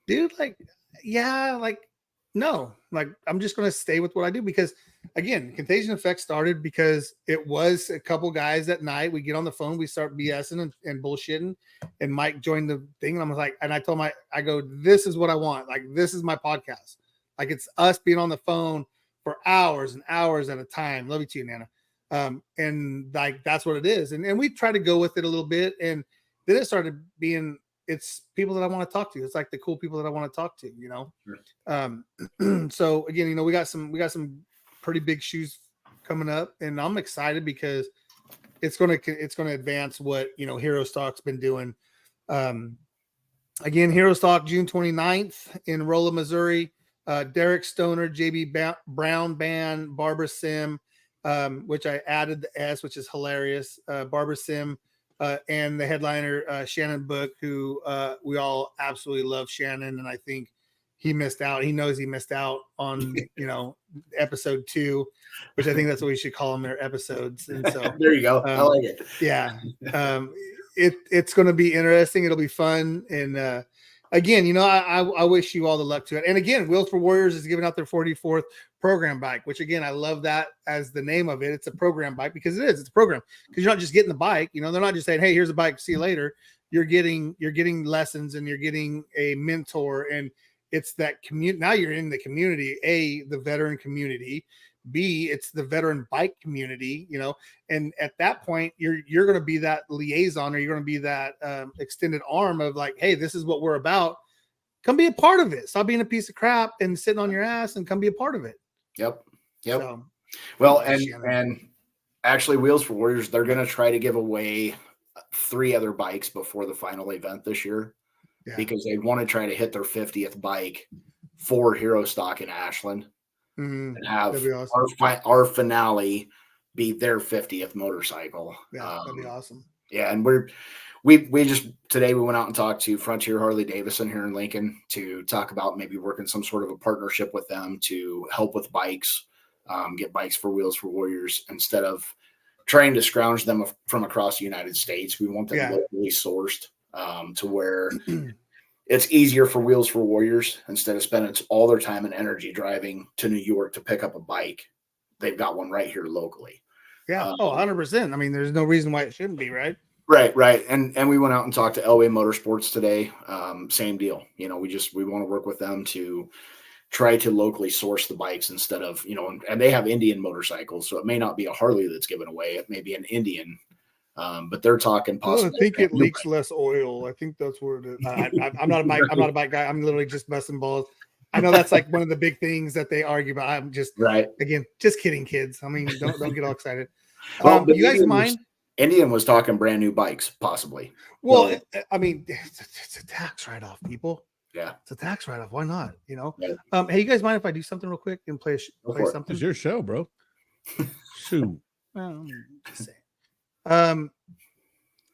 dude, like, yeah, like, no, like, I'm just going to stay with what I do, because again, Contagion Effect started because it was a couple guys at night. We get on the phone, we start BSing and bullshitting, and Mike joined the thing. And I was like, and I told him, I go, this is what I want. Like, this is my podcast. Like, it's us being on the phone for hours and hours at a time. Love you too, Nana. And like, that's what it is. And we try to go with it a little bit. And then it started being, it's people that I want to talk to. It's like the cool people that I want to talk to, Sure. So again, we got some pretty big shoes coming up, and I'm excited because it's going to advance what, Herostock's been doing. Again, Herostock, June 29th in Rolla, Missouri. Derek Stoner, JB Brown Band, Barbara Sim, which I added the S, which is hilarious. Barbara Sim, and the headliner, Shannon Book, who we all absolutely love Shannon. And I think he missed out. He knows he missed out on, episode 2, which I think that's what we should call them, their episodes. And so there you go. I like it. Yeah. It's going to be interesting. It'll be fun. And again, I wish you all the luck to it. And again, Wheels for Warriors is giving out their 44th program bike, which again, I love that as the name of it. It's a program bike because it's a program, because you're not just getting the bike. They're not just saying, hey, here's a bike, see you later. You're getting lessons, and you're getting a mentor, and it's that community. Now you're in the community, the veteran community, B, it's the veteran bike community, and at that point you're going to be that liaison, or you're going to be that extended arm of like, hey, this is what we're about. Come be a part of it. Stop being a piece of crap and sitting on your ass, and come be a part of it. Yep. So, well, and actually, Wheels for Warriors, they're going to try to give away 3 other bikes before the final event this year, because they want to try to hit their 50th bike for Herostock in Ashland. And have awesome. our finale be their 50th motorcycle. Yeah, that'd be awesome. Yeah, and we just today we went out and talked to Frontier Harley Davidson here in Lincoln to talk about maybe working some sort of a partnership with them to help with bikes, get bikes for Wheels for Warriors, instead of trying to scrounge them from across the United States. We want them locally sourced, to where it's easier for Wheels for Warriors, instead of spending all their time and energy driving to New York to pick up a bike. They've got one right here locally. Yeah. 100%. I mean, there's no reason why it shouldn't be, right? Right. And we went out and talked to Elway Motorsports today. Same deal. We want to work with them to try to locally source the bikes instead of, and they have Indian motorcycles. So it may not be a Harley that's given away. It may be an Indian. But they're talking possibly. I think it leaks less oil. I think that's where it is. I'm not a bike guy. I'm literally just busting balls. I know that's like one of the big things that they argue about. I'm just again, just kidding, kids. I mean, don't get all excited. Well, you guys mind? Indian was talking brand new bikes, possibly. Well, I mean, it's a tax write-off, people. Yeah, it's a tax write-off. Why not? Hey, you guys mind if I do something real quick and play something? It's your show, bro. Shoot. Well, just saying.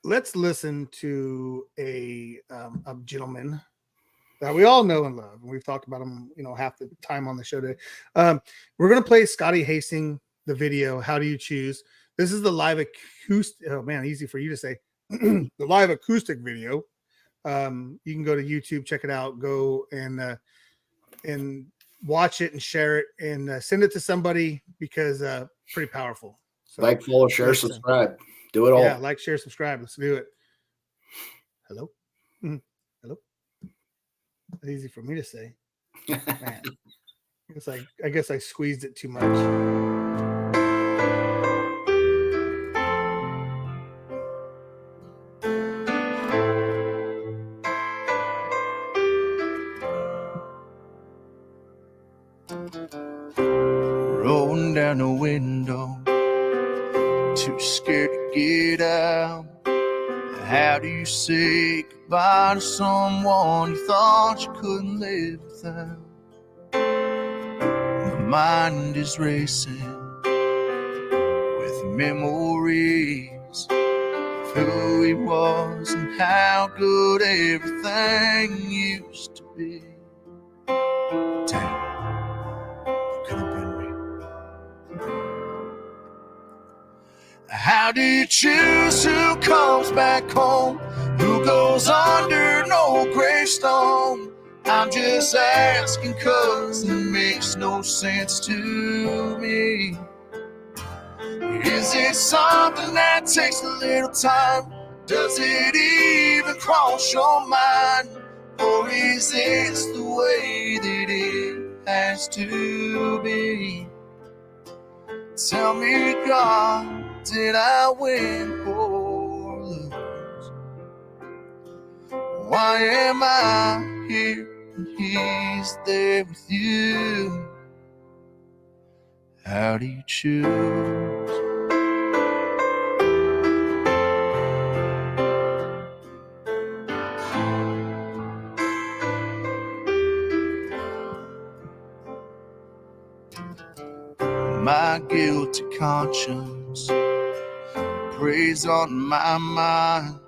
Let's listen to a gentleman that we all know and love, and we've talked about him, half the time on the show today. We're gonna play Scotty Hastings, the video. How do you choose? This is the live acoustic. Oh man, easy for you to say. The live acoustic video. You can go to YouTube, check it out. Go and watch it and share it and send it to somebody, because pretty powerful. So, like, follow, share, subscribe. Do it all. Yeah, like, share, subscribe. Let's do it. Hello? Hello? That's easy for me to say. Man. I guess I squeezed it too much. Rolling down the window, too scared to get out. How do you say goodbye to someone you thought you couldn't live without? My mind is racing with memories of who he was and how good everything used to be. Damn. How do you choose who comes back home? Who goes under no gravestone? I'm just asking 'cause it makes no sense to me. Is it something that takes a little time? Does it even cross your mind? Or is this the way that it has to be? Tell me, God, did I win or lose? Why am I here and he's there with you? How do you choose? My guilty conscience preys on my mind.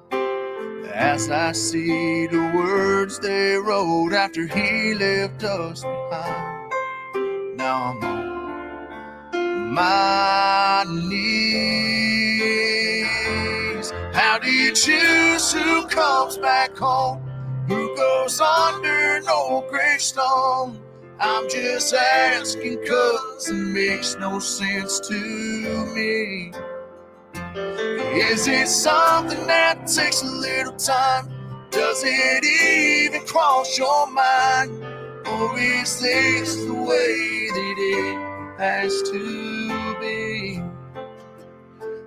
as I see the words they wrote after he left us behind. Now I'm on my knees. How do you choose who comes back home? Who goes under no gravestone? I'm just asking 'cause it makes no sense to me. Is it something that takes a little time? Does it even cross your mind? Or is this the way that it has to be?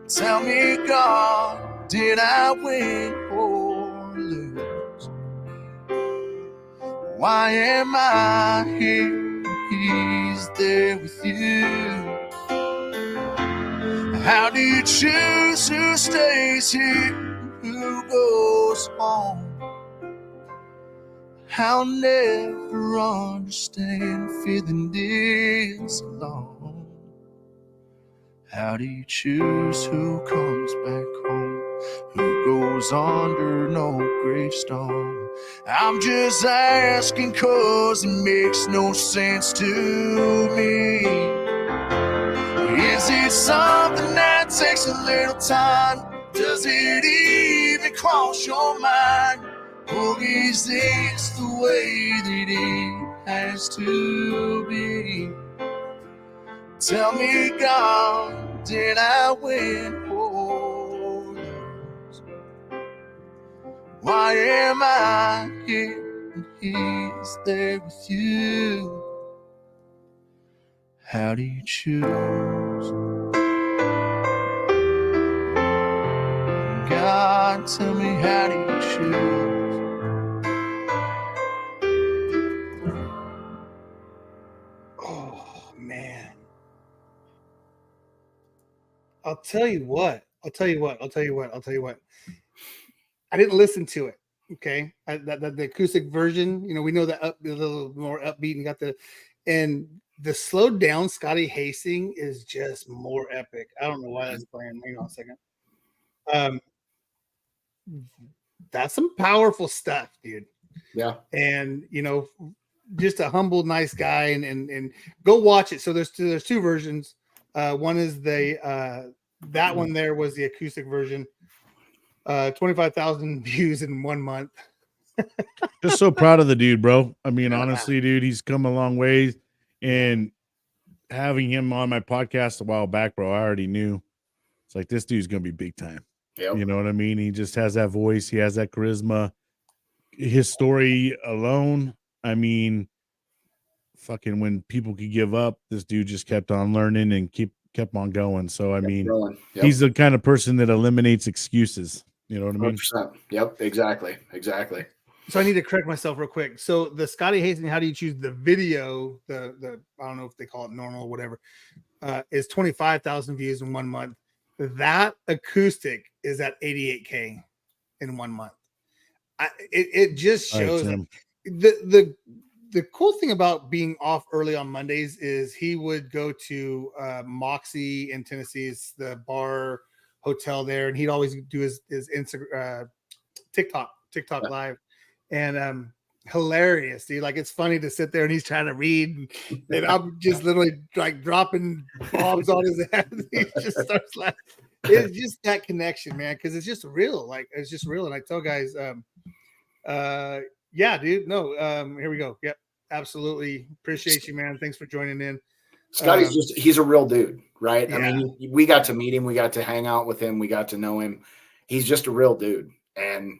Tell me, God, did I win or lose? Why am I here? He's there with you. How do you choose who stays here, who goes home? I'll never understand feeling this alone. How do you choose who comes back home, who goes under no gravestone? I'm just asking 'cause it makes no sense to me. Is it something that takes a little time? Does it even cross your mind? Or is this the way that it has to be? Tell me, God, did I win or lose? Why am I here and he's there with you? How do you choose? God, tell me, how do you choose? Oh man. I'll tell you what. I didn't listen to it. Okay. The acoustic version, we know that a little more upbeat and and the slowed down Scotty Hastings is just more epic. I don't know why that's playing. Hang on a second. That's some powerful stuff, dude. Yeah. And just a humble, nice guy, and go watch it. So there's two versions. One is that one there was the acoustic version. 25,000 views in 1 month. Just so proud of the dude, bro. I mean, honestly, dude, he's come a long way. And having him on my podcast a while back, bro, I already knew. It's like, this dude's gonna be big time. Yep. You know what I mean? He just has that voice. He has that charisma. His story alone, I mean, fucking when people could give up, this dude just kept on learning and kept on going. So I mean, he's the kind of person that eliminates excuses. You know what I mean? 100%. Yep, exactly. So I need to correct myself real quick. So the Scotty Hastings, how do you choose the video? The I don't know if they call it normal or whatever, is 25,000 views in 1 month. That acoustic is at 88K in 1 month. It just shows the cool thing about being off early on Mondays is he would go to Moxie in Tennessee's the bar hotel there, and he'd always do his Instagram, TikTok live, and hilarious, dude. Like, it's funny to sit there and he's trying to read, and I'm just literally like dropping bombs on his head. He just starts laughing. It's just that connection, man, because it's just real. Like, it's just real. And I tell guys, yeah, dude. No, here we go. Yep, absolutely. Appreciate you, man. Thanks for joining in. Scotty's he's a real dude, right? Yeah. I mean, we got to meet him, we got to hang out with him, we got to know him. He's just a real dude. And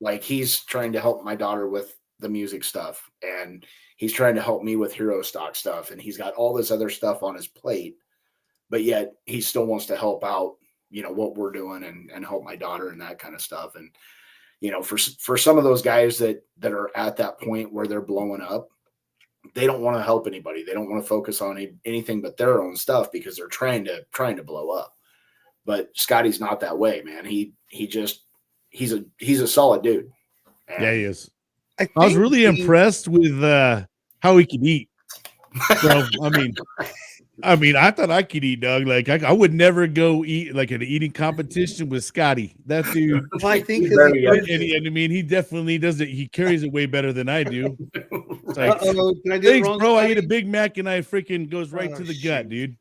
like, he's trying to help my daughter with the music stuff, and he's trying to help me with Herostock stuff, and he's got all this other stuff on his plate, but yet he still wants to help out, what we're doing and help my daughter and that kind of stuff. And for some of those guys that are at that point where they're blowing up, they don't want to help anybody. They don't want to focus on anything but their own stuff because they're trying to blow up. But Scotty's not that way, man. He's a solid dude. And yeah, he is. I was really impressed with how he could eat. So I mean, I mean, I thought I could eat, dog. Like I would never go eat like an eating competition with Scotty. That dude. Well, I think He's 'cause very he young. pushed it. And I mean, he definitely does it. He carries it way better than I do. It's like, Uh-oh, did I do it thanks, wrong, bro. I ate a Scotty? Big Mac and I freaking goes right Oh, to the gut, shoot. dude.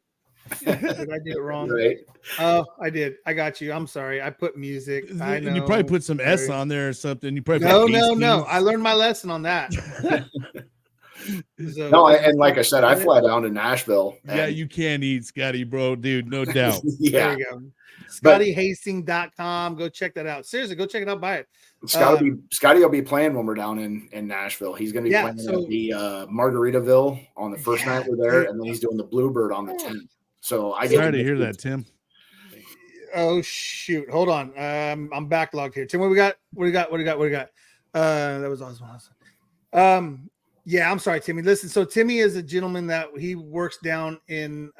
Did I do it wrong? Right. Oh, I did. I got you. I'm sorry. I put music. I know. And you probably put some S Sorry. on there or something. You probably No, put no, no. Hastings. I learned my lesson on that. So, No, and like I said, I fly down to Nashville. Yeah, and- you can eat Scotty, bro, dude. No doubt. yeah. There you go. ScottyHastings.com. Go check that out. Seriously, go check it out. Buy it. Scotty will be playing when we're down in Nashville. He's going to be playing at the Margaritaville on the first night we're there, and then he's doing the Bluebird on the 10th. So I Sorry to hear that, Tim. Oh shoot! Hold on. I'm backlogged here. Tim, what we got? What do we got? That was awesome. Yeah, I'm sorry, Timmy. Listen, so Timmy is a gentleman that he works down in.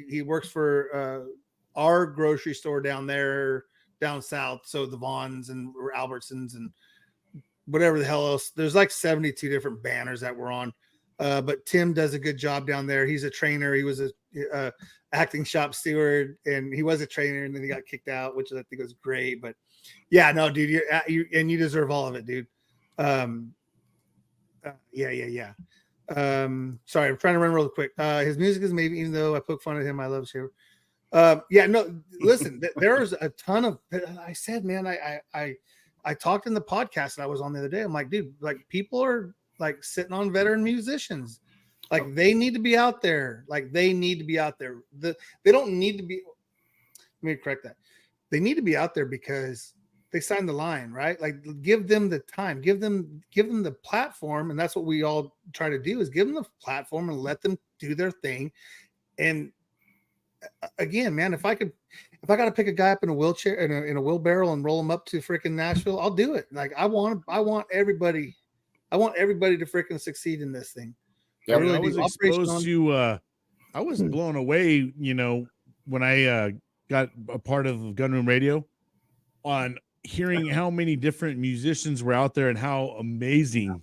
He works for our grocery store down there, down south. So the Vons and Albertsons and whatever the hell else. There's like 72 different banners that we're on. But Tim does a good job down there. He's a trainer. He was a acting shop steward, and he was a trainer, and then he got kicked out, which I think was great. But yeah, no, dude, you deserve all of it, dude. Yeah. Sorry, I'm trying to run real quick. His music is maybe, even though I poke fun at him, I love Shaver. Listen, there's a ton of. I said, man, I talked in the podcast that I was on the other day. I'm like, dude, like people are like sitting on veteran musicians. Like they need to be out there. They don't need to be. Let me correct that. They need to be out there because they signed the line, right? Like give them the time, give them the platform. And that's what we all try to do, is give them the platform and let them do their thing. And again, man, if I got to pick a guy up in a wheelchair in a wheelbarrow and roll him up to freaking Nashville, I'll do it. Like I want everybody to freaking succeed in this thing. Yeah, I was exposed to I was blown away, when I got a part of Gunroom Radio, on hearing how many different musicians were out there and how amazing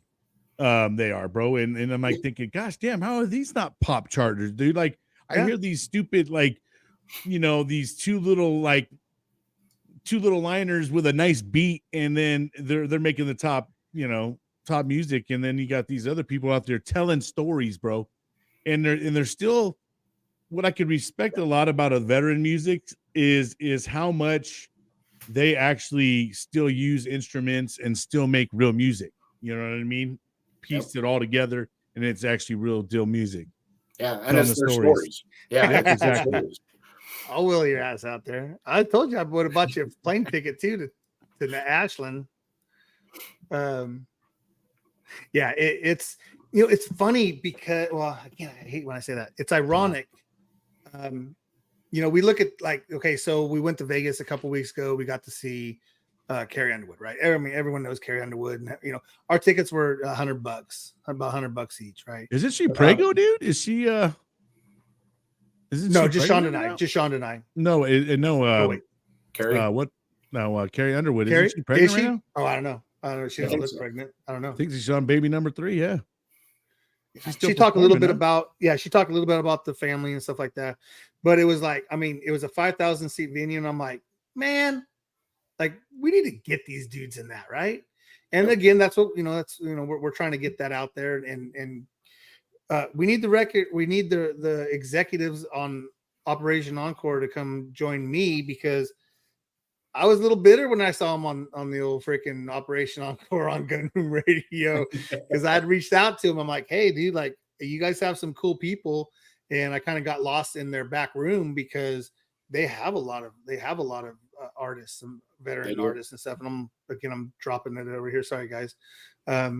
they are, bro. And I'm like thinking, gosh damn, how are these not pop charters, dude? Like I hear these stupid, these two little liners with a nice beat, and then they're making the top music, and then you got these other people out there telling stories, bro. And they're still, what I could respect a lot about a veteran music is how much they actually still use instruments and still make real music. You know what I mean? Pieced it all together, and it's actually real deal music. Yeah, and it's their stories. Yeah, exactly. I'll wheel your ass out there. I told you I would have bought you a plane ticket too to Ashland. It's it's funny because, well, again, I hate when I say that. It's ironic. We look at so we went to Vegas a couple weeks ago. We got to see Carrie Underwood, right? I mean, everyone knows Carrie Underwood, and our tickets were $100, about $100 each, right? Isn't she Prego, dude? Is she? No, just Sean and I. Just Sean and I. No, no. Wait, Carrie. What? No, Carrie Underwood. Carrie, Isn't she pregnant is she? right now? Oh, I don't know. She doesn't look pregnant. I don't know. I think she's on baby number 3. Yeah. She talked a little bit about the family and stuff like that. But it was like, I mean, it was a 5,000 seat venue, and I'm like, man, like we need to get these dudes in that, right? And again, that's what we're trying to get that out there, and we need the record. We need the executives on Operation Encore to come join me, because I was a little bitter when I saw him on the old freaking Operation Encore on Gunroom Radio, because I'd reached out to him. I'm like, hey, dude, like you guys have some cool people, and I kind of got lost in their back room because they have a lot of artists, some veteran artists and stuff. And I'm dropping it over here. Sorry, guys. I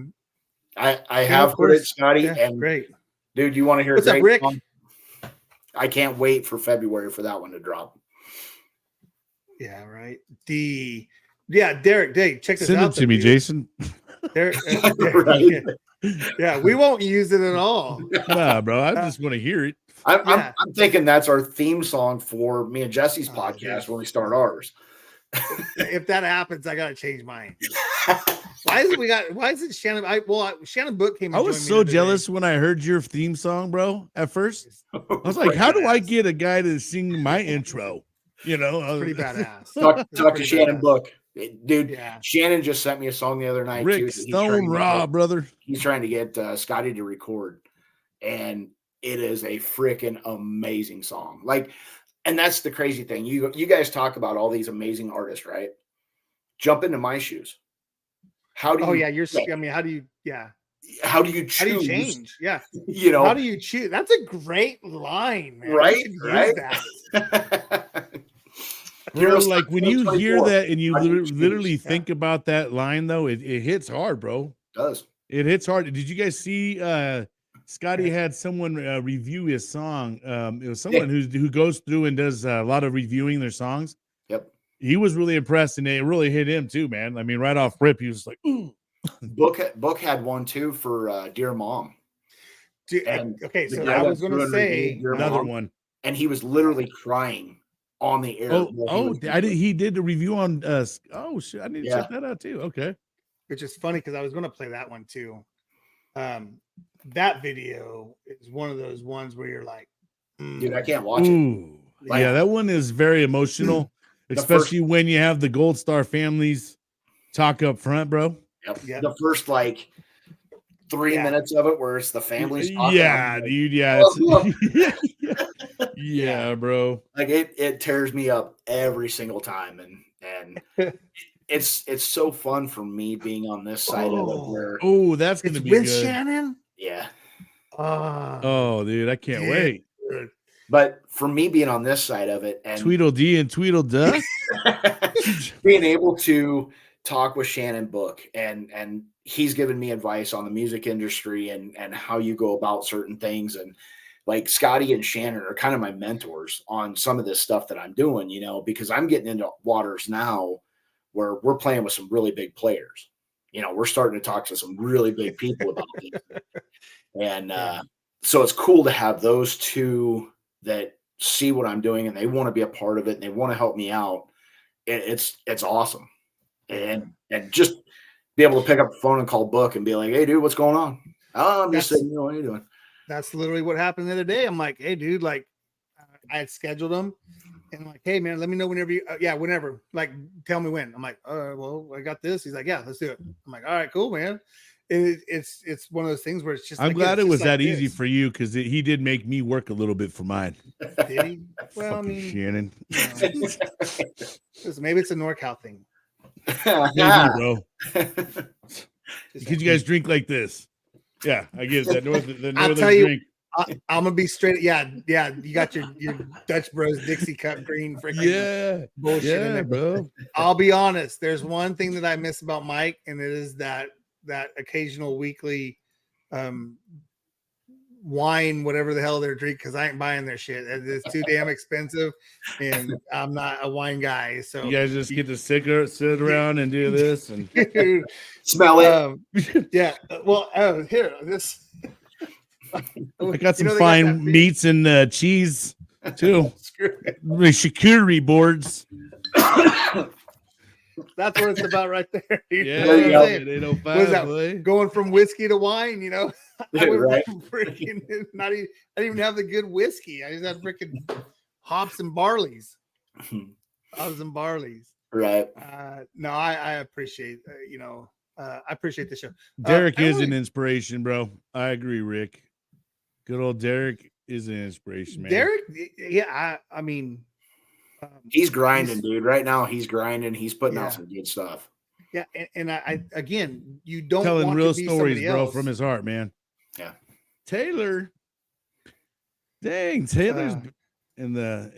have heard it, Scotty, and great, dude. You want to hear what's a up, great Rick? song? I can't wait for February for that one to drop. Yeah, right. Derek, Dave, check this Send out. it to me, Jason. Derek, Right. yeah, we won't use it at all. Nah, bro. I just want to hear it. I'm thinking that's our theme song for me and Jesse's podcast when we start ours. If that happens, I gotta change mine. Why is it Shannon? Shannon Book came. I And was joined me so the other jealous day. when I heard your theme song, bro. At first, I was like, "How do I get a guy to sing my intro?" You know, It's pretty badass. Talk It's to pretty Shannon badass. Book, dude. Yeah. Shannon just sent me a song the other night too. Rick that Stone Raw, brother. He's trying to get Scotty to record, and it is a freaking amazing song. Like, and that's the crazy thing. You guys talk about all these amazing artists, right? Jump into my shoes. How do you? Oh yeah, I mean, how do you? Yeah. How do you choose? How do you change? Yeah. You know, how do you choose? That's a great line, man. right? You should Right. use that. Bro, like when you hear 2024. that and you How do you literally choose? think about that line, though, it hits hard, bro. It does. It hits hard. Did you guys see? Scotty had someone review his song. It was someone who goes through and does a lot of reviewing their songs. Yep. He was really impressed, and it really hit him too, man. I mean, right off rip, he was like, "Ooh." Book had one too for Dear Mom. Dude, And okay, the so guy I went was going through to and say reviewed Dear another Mom, one. and he was literally crying on the air. He did the review on oh shit, I need to check that out too. Okay. Which is funny because I was going to play that one too. That video is one of those ones where you're like, dude, I can't watch it. Ooh. Yeah, that one is very emotional, especially when you have the Gold Star families talk up front, bro. Yep. The first like 3 minutes of it where it's the families talking. Yeah, like, dude. Yeah. Yeah, bro. Like it tears me up every single time. And it's so fun for me being on this side of it where that's gonna be with good. Shannon. Yeah. Oh, dude, I can't wait. But for me being on this side of it and Tweedledee and Tweedledust, being able to talk with Shannon Book and he's given me advice on the music industry and how you go about certain things. And like Scotty and Shannon are kind of my mentors on some of this stuff that I'm doing, you know, because I'm getting into waters now where we're playing with some really big players. You know, we're starting to talk to some really big people about it. And so it's cool to have those two that see what I'm doing and they want to be a part of it and they want to help me out. It's awesome. And just be able to pick up the phone and call Book and be like, "Hey, dude, what's going on?" "Oh, I'm just saying, you know, what are you doing?" That's literally what happened the other day. I'm like, "Hey, dude, like, I had scheduled them, and I'm like, hey, man, let me know whenever you, whenever, like, tell me when." I'm like, well, I got this." He's like, "Yeah, let's do it." I'm like, "All right, cool, man." And it's one of those things where it's just. I'm glad it was that easy for you because he did make me work a little bit for mine. Did he? Well, I mean, Shannon. Maybe it's a NorCal thing. Maybe, bro. Could you guys drink like this? Yeah, I get it. The I'll northern tell you, drink. I'm gonna be straight. Yeah. You got your Dutch Bros Dixie cup green freaking bullshit in there, bro. I'll be honest. There's one thing that I miss about Mike, and it is that occasional weekly wine, whatever the hell they're drinking, because I ain't buying their shit. It's too damn expensive, and I'm not a wine guy. So you guys just get to sit around and do this and smell it. Yeah. Well, here, this. I got some fine meats and cheese too. The charcuterie boards. That's what it's about right there. Yeah, what is that? Boy. Going from whiskey to wine, you know? Yeah, right. I didn't even have the good whiskey. I just had freaking hops and barleys. Right. No, I appreciate, I appreciate the show. Derek is an inspiration, bro. I agree, Rick. Good old Derek is an inspiration, man. Derek, yeah, I mean, he's grinding, dude. Right now, he's grinding. He's putting out some good stuff. Yeah, and I again, you don't telling want real to be stories, bro, else. from his heart, man. Yeah, Taylor. Dang, Taylor's in the.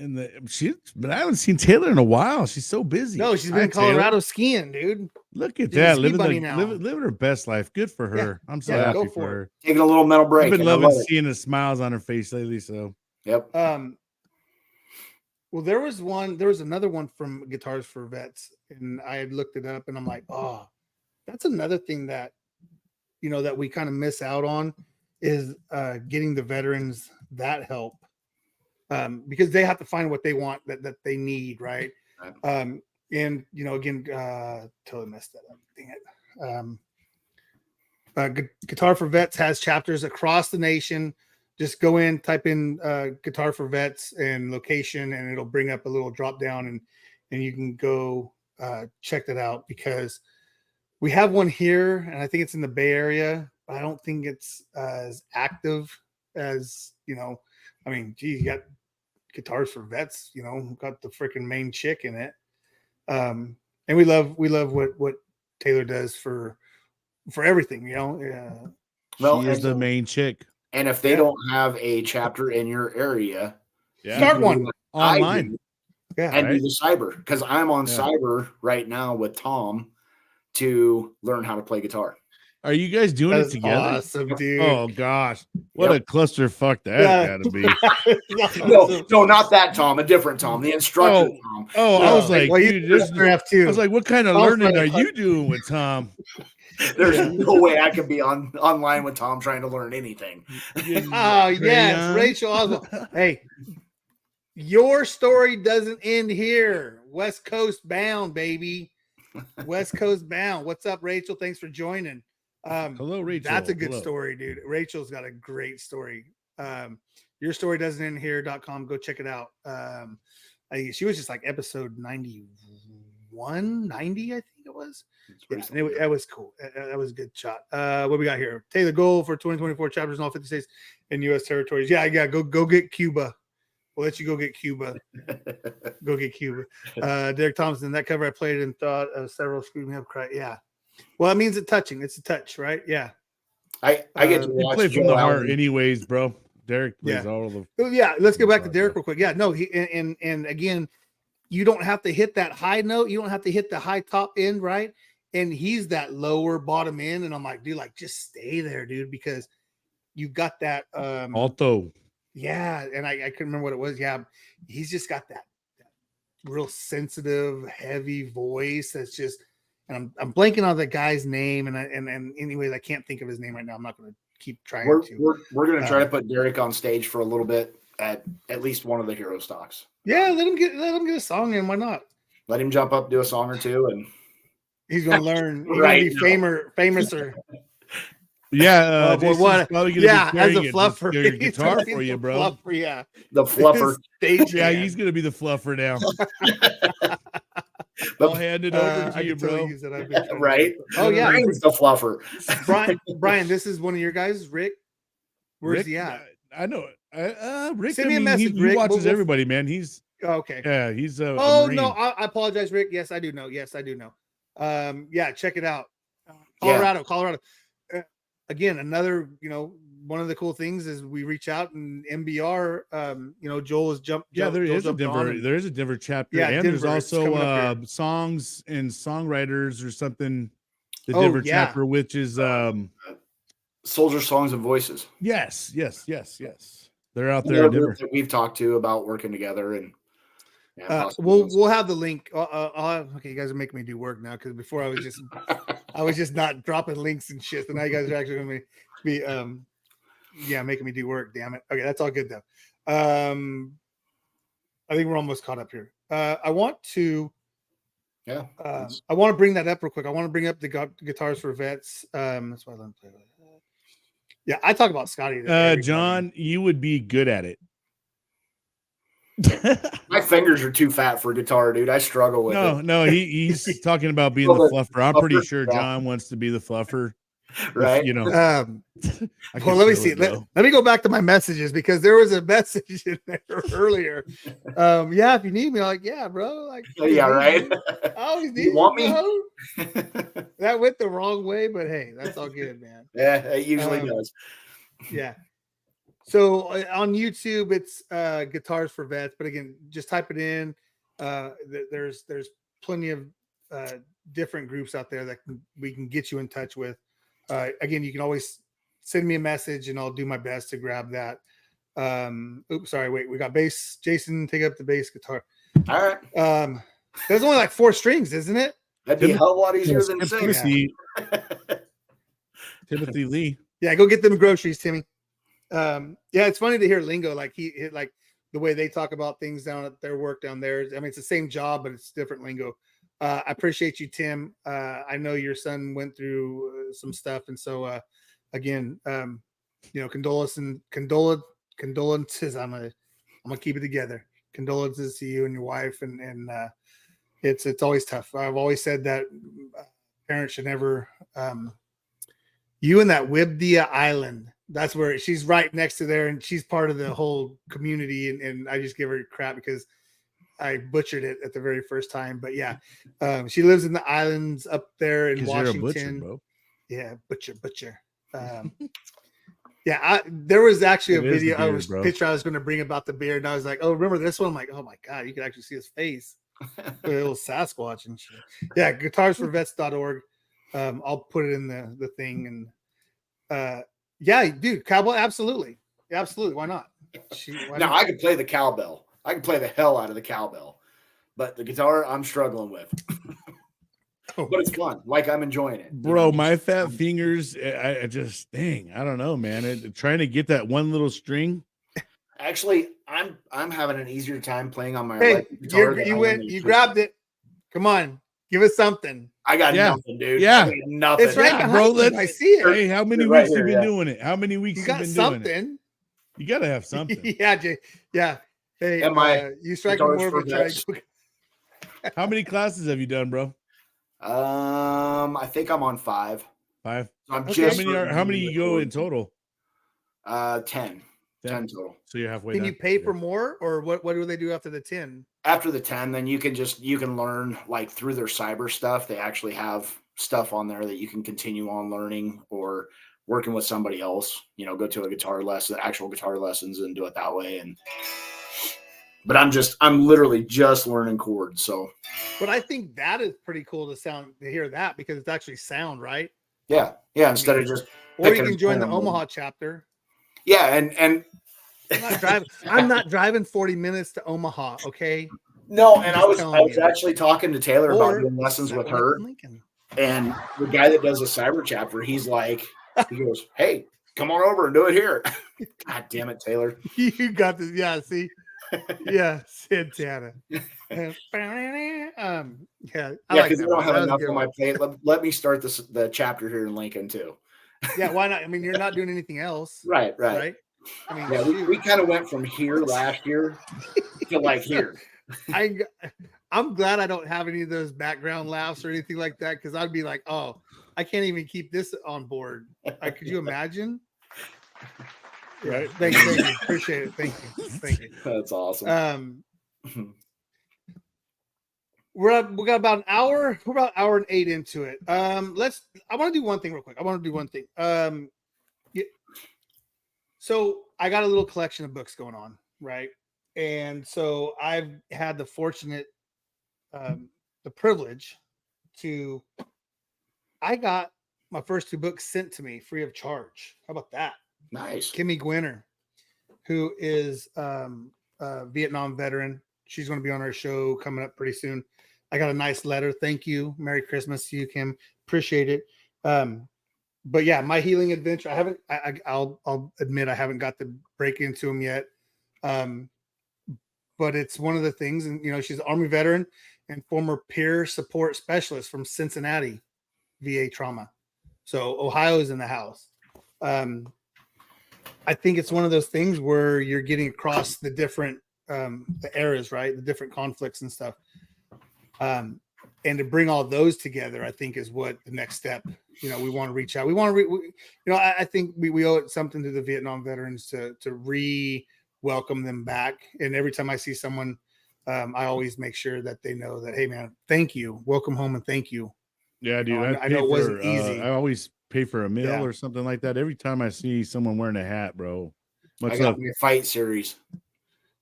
But I haven't seen Taylor in a while. She's so busy. No, she's been in Colorado skiing, dude. Look at She's that, a ski bunny now. living her best life. Good for her. I'm so happy for her. Taking a little mental break. I've been loving seeing the smiles on her face lately. So, yep. Well, there was another one from Guitars for Vets, and I had looked it up, and I'm like, oh, that's another thing that, that we kind of miss out on is getting the veterans that help, because they have to find what they want that they need, right? And again, totally messed that up. Dang it. Guitar for Vets has chapters across the nation. Just go in, type in Guitar for Vets and location, and it'll bring up a little drop down, and you can go check that out, because we have one here, and I think it's in the Bay Area. But I don't think it's as active as I mean, gee, you got Guitars for Vets. Got the freaking main chick in it. And we love what Taylor does for everything. Well, She is the main chick. And if they don't have a chapter in your area, start one online. And do the cyber, because I'm on cyber right now with Tom to learn how to play guitar. Are you guys doing it together? Awesome, dude. Oh gosh, what a clusterfuck that gotta be. No, not that Tom. A different Tom, the instructor Tom. I was like, dude, I was like, what kind of learning are you doing with Tom? There's no way I could be online with Tom trying to learn anything. Oh yes, Rachel Oswald. Hey, your story doesn't end here. West Coast bound, baby. West Coast bound. What's up, Rachel? Thanks for joining. Hello, Rachel. That's a good story, dude. Rachel's got a great story. Your story doesn't end here.com. Go check it out. She was just like episode 91, 90, I think it was. That was cool. That was a good shot. What we got here? Taylor, goal for 2024 chapters in all 50 states and U.S. territories. Yeah. Go get Cuba. We'll let you go get Cuba. Go get Cuba. Derek Thompson, that cover I played and thought of several screwed me up. Cry. Yeah. Well, it means it's a touch, right? Yeah. I get to watch play from the heart anyways, bro. Derek plays all of them. Yeah. Let's go back to Derek real quick. Yeah. No, and again, you don't have to hit that high note. You don't have to hit the high top end, right? And he's that lower bottom end. And I'm like, dude, like just stay there, dude, because you got that alto. Yeah, and I couldn't remember what it was. Yeah, he's just got that real sensitive, heavy voice. That's just, and I'm blanking on the guy's name, and anyways, I can't think of his name right now. I'm not going to keep trying to. We're going to try to put Derek on stage for a little bit at least one of the Herostocks. Yeah, let him get a song in. Why not? Let him jump up, do a song or two, and he's going to learn. He's going to be famouser. Yeah, what? As a fluffer, your guitar for you, bro. Fluffer, yeah, the fluffer. Yeah, he's gonna be the fluffer now. I'll hand it over to you, bro. Right? Oh yeah, Brian's the fluffer. Brian, this is one of your guys, Rick. Where's he at? I know it. Rick, send me a message. He watches everybody, man. He's okay. Yeah, he's a Marine. No, I apologize, Rick. Yes, I do know. Yeah, check it out. Colorado. Again, another, one of the cool things is we reach out and MBR, Joel has jumped. Yeah, there is a Denver chapter. Yeah, and Denver, there's also songs and songwriters or something. The Denver chapter, which is Soldier Songs and Voices. Yes. They're out there in Denver. That we've talked to about working together, and we'll have the link. Okay, you guys are making me do work now, because before I was just not dropping links and shit. So now you guys are actually going to be making me do work. Damn it. Okay, that's all good though. I think we're almost caught up here. I want to bring that up real quick. I want to bring up the Guitars for Vets. That's why I let him play with it. Yeah, I talk about Scotty. John, you would be good at it. My fingers are too fat for guitar, dude. I struggle with it. No, he's talking about being the fluffer. I'm pretty sure John wants to be the fluffer. Right. Well, let me see. Let me go back to my messages, because there was a message in there earlier. If you need me, I'm like, yeah, bro. Like, yeah, right. I always need you. Want me? That went the wrong way, but hey, that's all good, man. Yeah, it usually does. Yeah. So on YouTube, it's Guitars for Vets, but again, just type it in. There's plenty of different groups out there that we can get you in touch with. Again, you can always send me a message, and I'll do my best to grab that. We got bass. Jason, take up the bass guitar. All right. There's only like 4 strings, isn't it? That'd be a hell of a lot easier than singing. Timothy Lee. Yeah, go get them groceries, Timmy. It's funny to hear lingo, like like the way they talk about things down at their work down there. I mean, it's the same job, but it's different lingo. I appreciate you, Tim. I know your son went through some stuff, and so again, condolences. I'm gonna keep it together. Condolences to you and your wife, and it's always tough. I've always said that parents should never. You and that Wibdia Island. That's where she's right next to there, and she's part of the whole community. And I just give her crap because I butchered it at the very first time. But yeah, she lives in the islands up there in Washington. You're a butcher, bro. Yeah, butcher. Yeah, there was actually a video picture I was going to bring about the beard, and I was like, "Oh, remember this one?" I'm like, "Oh my god, you can actually see his face, a little Sasquatch and shit." Yeah, guitarsforvets.org. I'll put it in the thing, and yeah, dude, cowbell, absolutely. Why not? I can play the cowbell. I can play the hell out of the cowbell, but the guitar I'm struggling with. But it's fun. Like, I'm enjoying it, bro. My fat fingers, I just I don't know, man. Trying to get that one little string. Actually, I'm having an easier time playing on my guitar. You grabbed it. Come on, give us something. I got nothing, dude. Yeah, nothing. It's right behind you. I see it. Hey, how many weeks you been doing it? How many weeks you got been something? Doing it? You gotta have something. Yeah, Jay. Yeah. Hey, you strike more of a triangle. How many classes have you done, bro? I think I'm on 5. 5. So I'm how many you go in total? 10 total. So you're halfway. Can you pay for more, or what do they do after the 10? After the 10, then you can learn, like, through their cyber stuff. They actually have stuff on there that you can continue on learning, or working with somebody else, go to a guitar lesson, actual guitar lessons, and do it that way. But I'm literally just learning chords. So, but I think that is pretty cool to hear that, because it's actually sound, right? Yeah. Instead of just, or you can join the Omaha chapter. Yeah. And I'm not driving 40 minutes to Omaha. Okay. No. And I was actually talking to Taylor about doing lessons with her, and the guy that does the cyber chapter, he goes, "Hey, come on over and do it here." God damn it, Taylor. You got this. Yeah. See, yeah, Santana. Yeah, because I don't have enough on my plate. Let me start the chapter here in Lincoln too. Yeah, why not? I mean, you're not doing anything else. Right. I mean, yeah, we kind of went from here last year to like here. I'm glad I don't have any of those background laughs or anything like that, because I'd be like, oh, I can't even keep this on board. Could you imagine? Right. Thank you. Appreciate it. Thank you. That's awesome. We got about an hour. We're about an hour and 8 into it. I want to do one thing real quick. So I got a little collection of books going on, right? And so I've had the privilege I got my first 2 books sent to me free of charge. How about that? Nice. Kimmy Gwinner, who is a Vietnam veteran. She's going to be on our show coming up pretty soon. I got a nice letter. Thank you. Merry Christmas to you, Kim. Appreciate it. But yeah, my healing adventure. I'll admit I haven't got to break into them yet. But it's one of the things, and she's an Army veteran and former peer support specialist from Cincinnati VA trauma. So Ohio is in the house. I think it's one of those things where you're getting across the different the eras, right? The different conflicts and stuff. And to bring all those together, I think is what the next step. We want to reach out. We want to, I think we owe it something to the Vietnam veterans to welcome them back. And every time I see someone, I always make sure that they know that, hey man, thank you, welcome home, and thank you. Yeah, dude. I know it wasn't easy. I always pay for a meal or something like that every time I see someone wearing a hat, bro. I got my Fight series.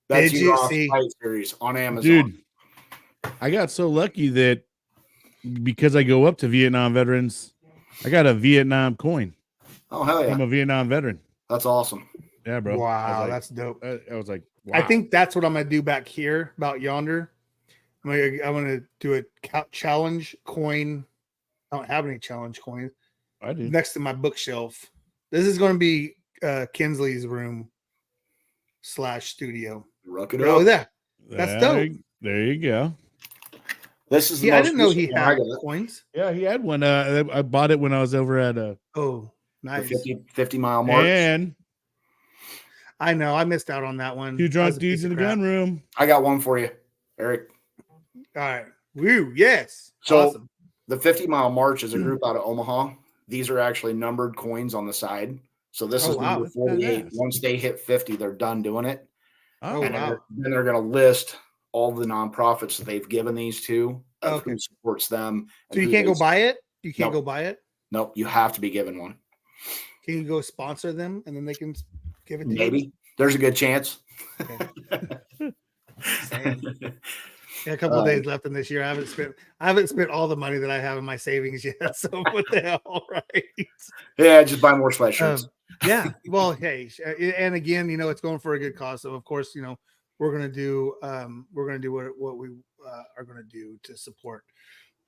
Did you see Fight series on Amazon? Dude, I got so lucky that because I go up to Vietnam veterans, I got a Vietnam coin. Oh hell yeah! I'm a Vietnam veteran. That's awesome. Yeah, bro. Wow, that's dope. I was like, wow. I think that's what I'm gonna do back here about yonder. I'm gonna do a challenge coin. I don't have any challenge coins. I do. Next to my bookshelf. This is going to be Kinsley's room / studio. Rock it up. up. That's dope. There you go. This is the I most didn't know he recent one I had got. coins. Yeah, he had one. I bought it when I was over at Oh, The nice. 50 mile march. and I know. I missed out on that one. Two That was drunk a dudes piece in of the crap. gun room. I got one for you, Eric. All right. Woo. Yes. So Awesome. the 50 mile march is a group out of Omaha. These are actually numbered coins on the side. So this Oh, is wow. number 48. Badass. Once they hit 50, they're done doing it. Oh, And wow. then they're going to list all the nonprofits that they've given these to, of Okay. who supports them. So you can't go buy it? You can't Nope. go buy it? Nope, you have to be given one. Can you go sponsor them and then they can give it to you? Maybe. There's a good chance. Saying. Yeah, a couple of days left in this year. I haven't spent all the money that I have in my savings yet. So what the hell, right? Yeah, just buy more sweatshirts. Yeah. Well, hey, and again, it's going for a good cause. So of course, we're gonna do what we are gonna do to support.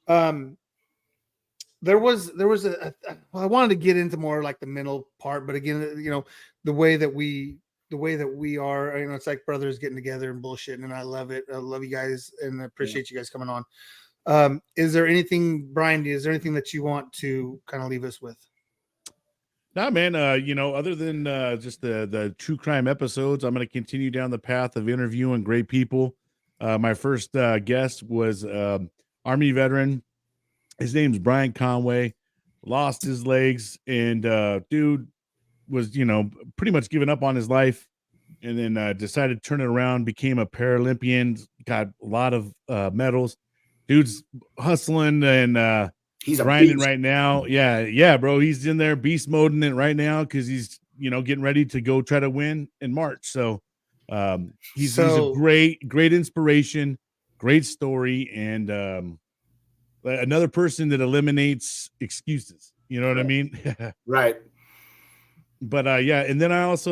There was I wanted to get into more like the mental part, but again, the way that we are, it's like brothers getting together and bullshitting, and I love it. I love you guys and I appreciate you guys coming on. Is there anything, Brian, is there anything that you want to kind of leave us with? Nah, man, other than just the true crime episodes, I'm going to continue down the path of interviewing great people. My first guest was Army veteran. His name's Brian Conway. Lost his legs, and dude was, pretty much giving up on his life, and then decided to turn it around, became a Paralympian, got a lot of medals. Dude's hustling and He's a grinding beast. right now. Yeah, bro. He's in there beast moding it right now because he's getting ready to go try to win in March. So he's a great inspiration, great story, and another person that eliminates excuses. You know what I mean? Right. But yeah, and then I've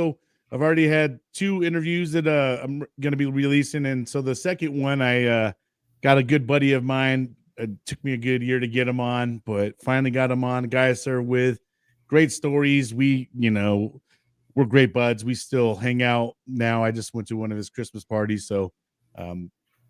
already had 2 interviews that I'm gonna be releasing, and so the second one I got a good buddy of mine. It took me a good year to get him on, but finally got him on. Guy I served with, great stories. We're great buds. We still hang out now. I just went to one of his Christmas parties, so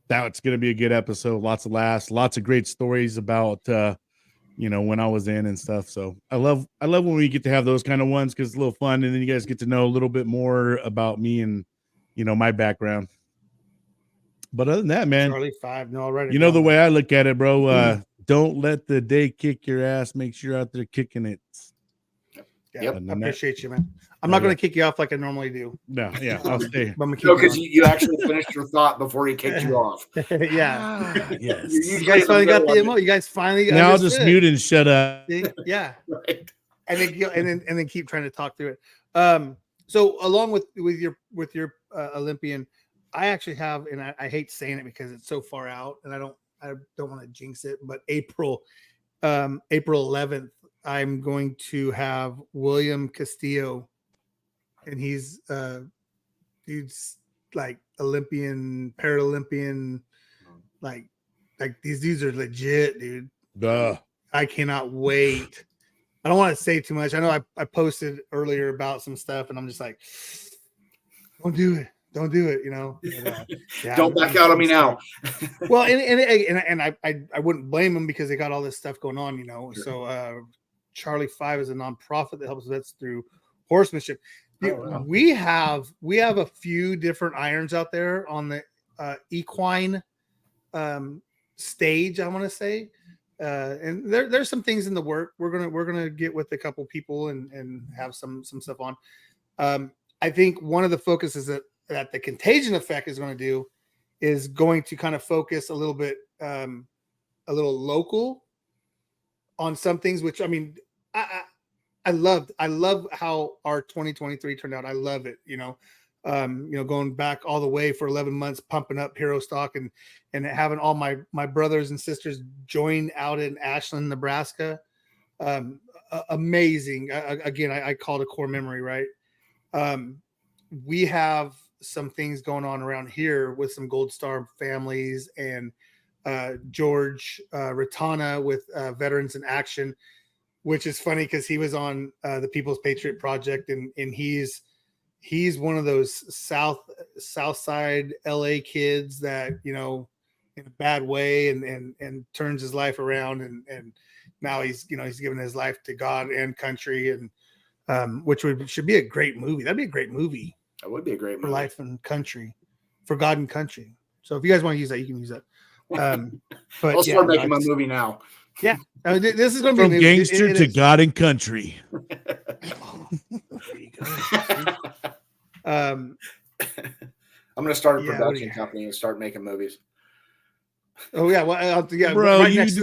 that's going to be a good episode. Lots of laughs, lots of great stories about when I was in and stuff. So I love when we get to have those kind of ones because it's a little fun, and then you guys get to know a little bit more about me and my background. But other than that, man, Charlie 5, no, already. the way I look at it, bro, don't let the day kick your ass. Make sure you're out there kicking it. Yeah, Yep. I appreciate you, man. I'm not going to kick you off like I normally do. No, yeah, I'll stay. But I'm gonna keep No, you because on. you actually finished your thought before he kicked you off. Yeah. Yes. You guys finally got the emo. You guys finally Now I'll just mute and shut up. Yeah. Right. And then keep trying to talk through it. So along with your Olympian, I actually have, and I hate saying it because it's so far out, and I don't want to jinx it, but April 11th, I'm going to have William Castillo, and he's dude's like Olympian, Paralympian, like these dudes are legit, dude. Duh. I cannot wait. I don't want to say too much. I know I posted earlier about some stuff, and I'm just like, don't do it. Don't do it. Yeah, Don't back out on me now. Well, and I wouldn't blame them because they got all this stuff going on, Sure. So Charlie 5 is a nonprofit that helps vets through horsemanship. Wow. We have a few different irons out there on the equine stage, I want to say. And there's some things in the work. We're gonna get with a couple people and have some stuff on. I think one of the focuses that the contagion effect is going to do is going to kind of focus a little bit a little local on some things, which I mean I love how our 2023 turned out. I love it, going back all the way for 11 months, pumping up Herostock and having all my brothers and sisters join out in Ashland, Nebraska. Amazing. Again, I call it a core memory, right? We have some things going on around here with some Gold Star families and George Ratana with Veterans in Action, which is funny because he was on the People's Patriot Project, and he's one of those South Side LA kids that in a bad way and turns his life around and now he's given his life to God and country and which should be a great movie. That'd be a great movie. That would be a great for movie. life and country, for God and country. So if you guys want to use that, you can use that. But I'll start making my movie now. Yeah, this is going to From be gangster to God and country. There you go. I'm going to start a Yeah, production company and start making movies. Oh yeah, well, yeah, Bro, right next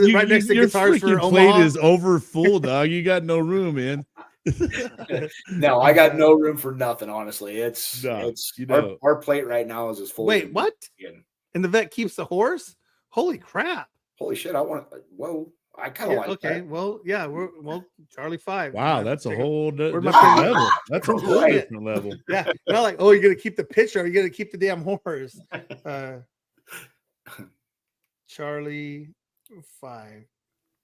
to your Guitars for freaking plate Omaha. is over full, dog. You got no room, man. No, I got no room for nothing. Honestly, No, you don't. our plate right now is as full. Wait, as what? And the vet keeps the horse? Holy crap! Holy shit! I want. Whoa, I kind of like. Okay, that. well, yeah, Charlie 5. Wow, that's a whole different my level. That's a whole Right. different level. Yeah, not like, oh, you're gonna keep the picture. You're gonna keep the damn horse. Charlie 5.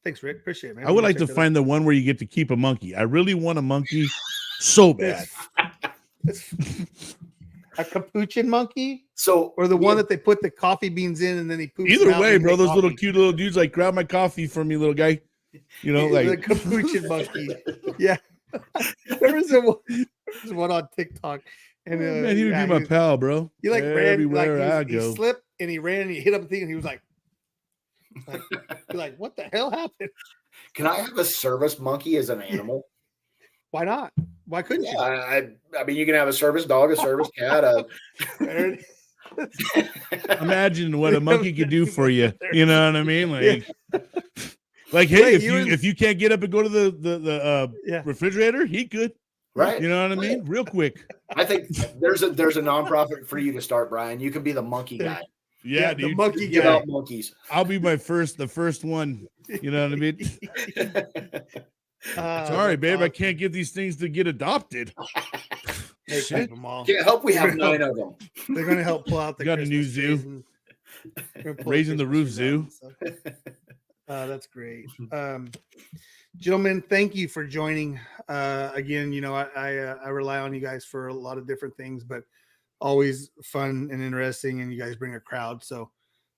Thanks, Rick. Appreciate it, man. I would like to find the one where you get to keep a monkey. I really want a monkey so bad. A capuchin monkey, So, or the one that they put the coffee beans in and then he poops. Either out way, and bro, make those coffee. little cute little dudes like grab my coffee for me, little guy. You know, the like capuchin monkey. Yeah, there was one on TikTok, and man, he would be my pal, bro. He like ran everywhere like I he go. slipped and he ran and he hit up the thing and he was like what the hell happened? Can I have a service monkey as an animal? Why not? Why couldn't you? I mean, you can have a service dog, a service cat. Imagine what a monkey could do for you. You know what I mean? Like, like, hey, Wait, if you can't get up and go to the refrigerator, he could. Right. You know what I mean? Real quick. I think there's a nonprofit for you to start, Brian. You can be the monkey guy. Yeah, the dude. monkey Give guy. out monkeys. I'll be the first one. You know what I mean? Sorry, babe. I can't get these things to get adopted. Hey, keep them all. Can't help we have 9 of them. They're going to help pull out the Got a new Christmas zoo. trees and pull Raising the roof Christmas zoo. trees out. That's great. Gentlemen, thank you for joining. Again, I rely on you guys for a lot of different things, but always fun and interesting, and you guys bring a crowd. So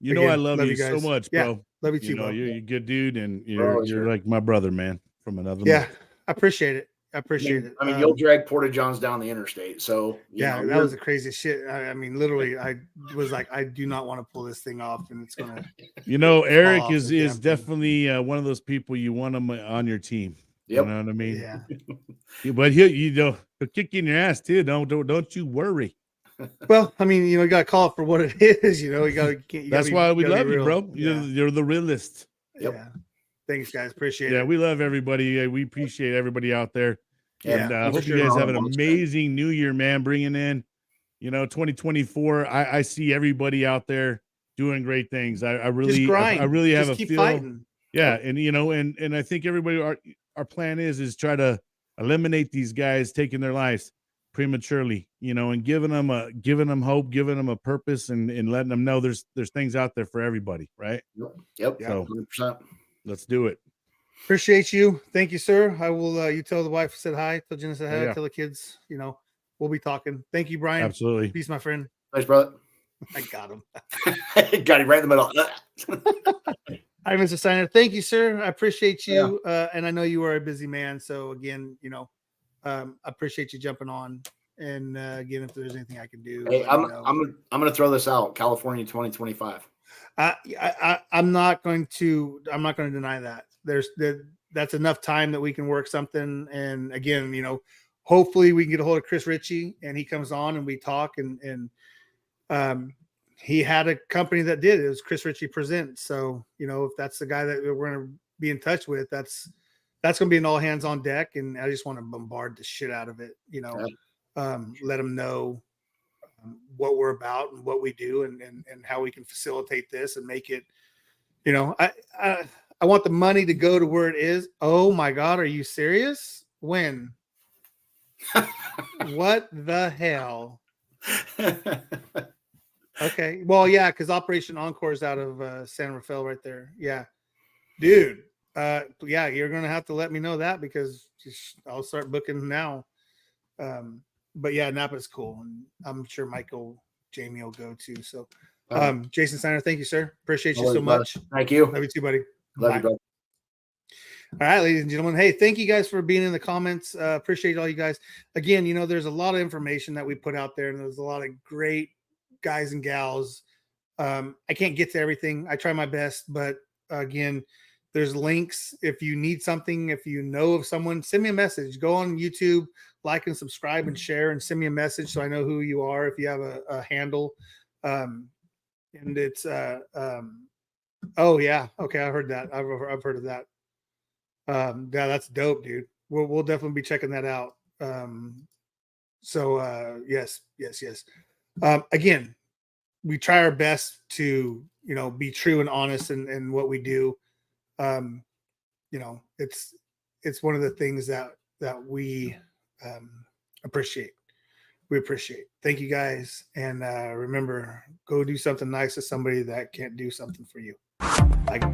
I love you guys so much, Yeah, bro. love you too, bro. You're a good dude, and Bro, you're like my brother, man, from another. Yeah, mother. I appreciate it. I appreciate it. I mean, you'll drag Porta Johns down the interstate. So Yeah, that was the craziest shit. I mean, literally, I was like, I do not want to pull this thing off, and it's gonna. Eric off is the damn thing. definitely one of those people you want him on your team. Yep. You know what I mean? Yeah. But he'll kick you in your ass too. Don't you worry. Well, I mean, you got to call it for what it is. You got to. That's why we love you, bro. Yeah. You're the realist. Yep. Yeah. Thanks, guys. Appreciate it. Yeah, we love everybody. We appreciate everybody out there. Yeah, And hope you guys have an amazing new year, man. Bringing in, 2024. I see everybody out there doing great things. I really, Just grind. I really have Just a keep feel. fighting. Yeah, and and I think everybody, our plan is try to eliminate these guys taking their lives prematurely, and giving them hope, giving them a purpose, and letting them know there's things out there for everybody, right? Yep. So 100%. let's do it. Appreciate you. Thank you, sir. I will. You tell the wife I said hi. Tell Jenna said hi. Yeah. Tell the kids. We'll be talking. Thank you, Brian. Absolutely. Peace, my friend. Thanks, brother. I got him. Got him right in the middle. Hi, Mr. Steiner. Thank you, sir. I appreciate you. And I know you are a busy man. So again, I appreciate you jumping on. And again, if there's anything I can do, Hey, I'm gonna throw this out. California 2025. I'm not going to deny that. That's enough time that we can work something. And again, hopefully we can get a hold of Chris Ritchie and he comes on and we talk and he had a company that did. It was Chris Ritchie Presents. So, if that's the guy that we're going to be in touch with, that's going to be an all hands on deck. And I just want to bombard the shit out of it, let them know what we're about and what we do and how we can facilitate this and make it, I want the money to go to where it is. Oh my God. Are you serious? When? What the hell? Okay. Well, yeah, because Operation Encore is out of San Rafael right there. Yeah. Dude. Yeah, you're going to have to let me know that because I'll start booking now. But yeah, Napa's cool. And I'm sure Michael, Jamie will go too. So Jason Steiner, thank you, sir. Appreciate you Always, so much. Thank you. Love you too, buddy. Love Bye. you, brother. All right, ladies and gentlemen. Hey, thank you guys for being in the comments. Appreciate all you guys. Again, there's a lot of information that we put out there, and there's a lot of great guys and gals. I can't get to everything. I try my best, but again, there's links. If you need something, if you know of someone, send me a message. Go on YouTube, like and subscribe and share, and send me a message so I know who you are. If you have a handle, and it's oh yeah, okay, I heard that. I've heard of that. Yeah, that's dope, dude. We'll definitely be checking that out. Yes. Again, we try our best to be true and honest in what we do. It's one of the things that we appreciate. We appreciate. Thank you guys, and remember, go do something nice to somebody that can't do something for you. Bye.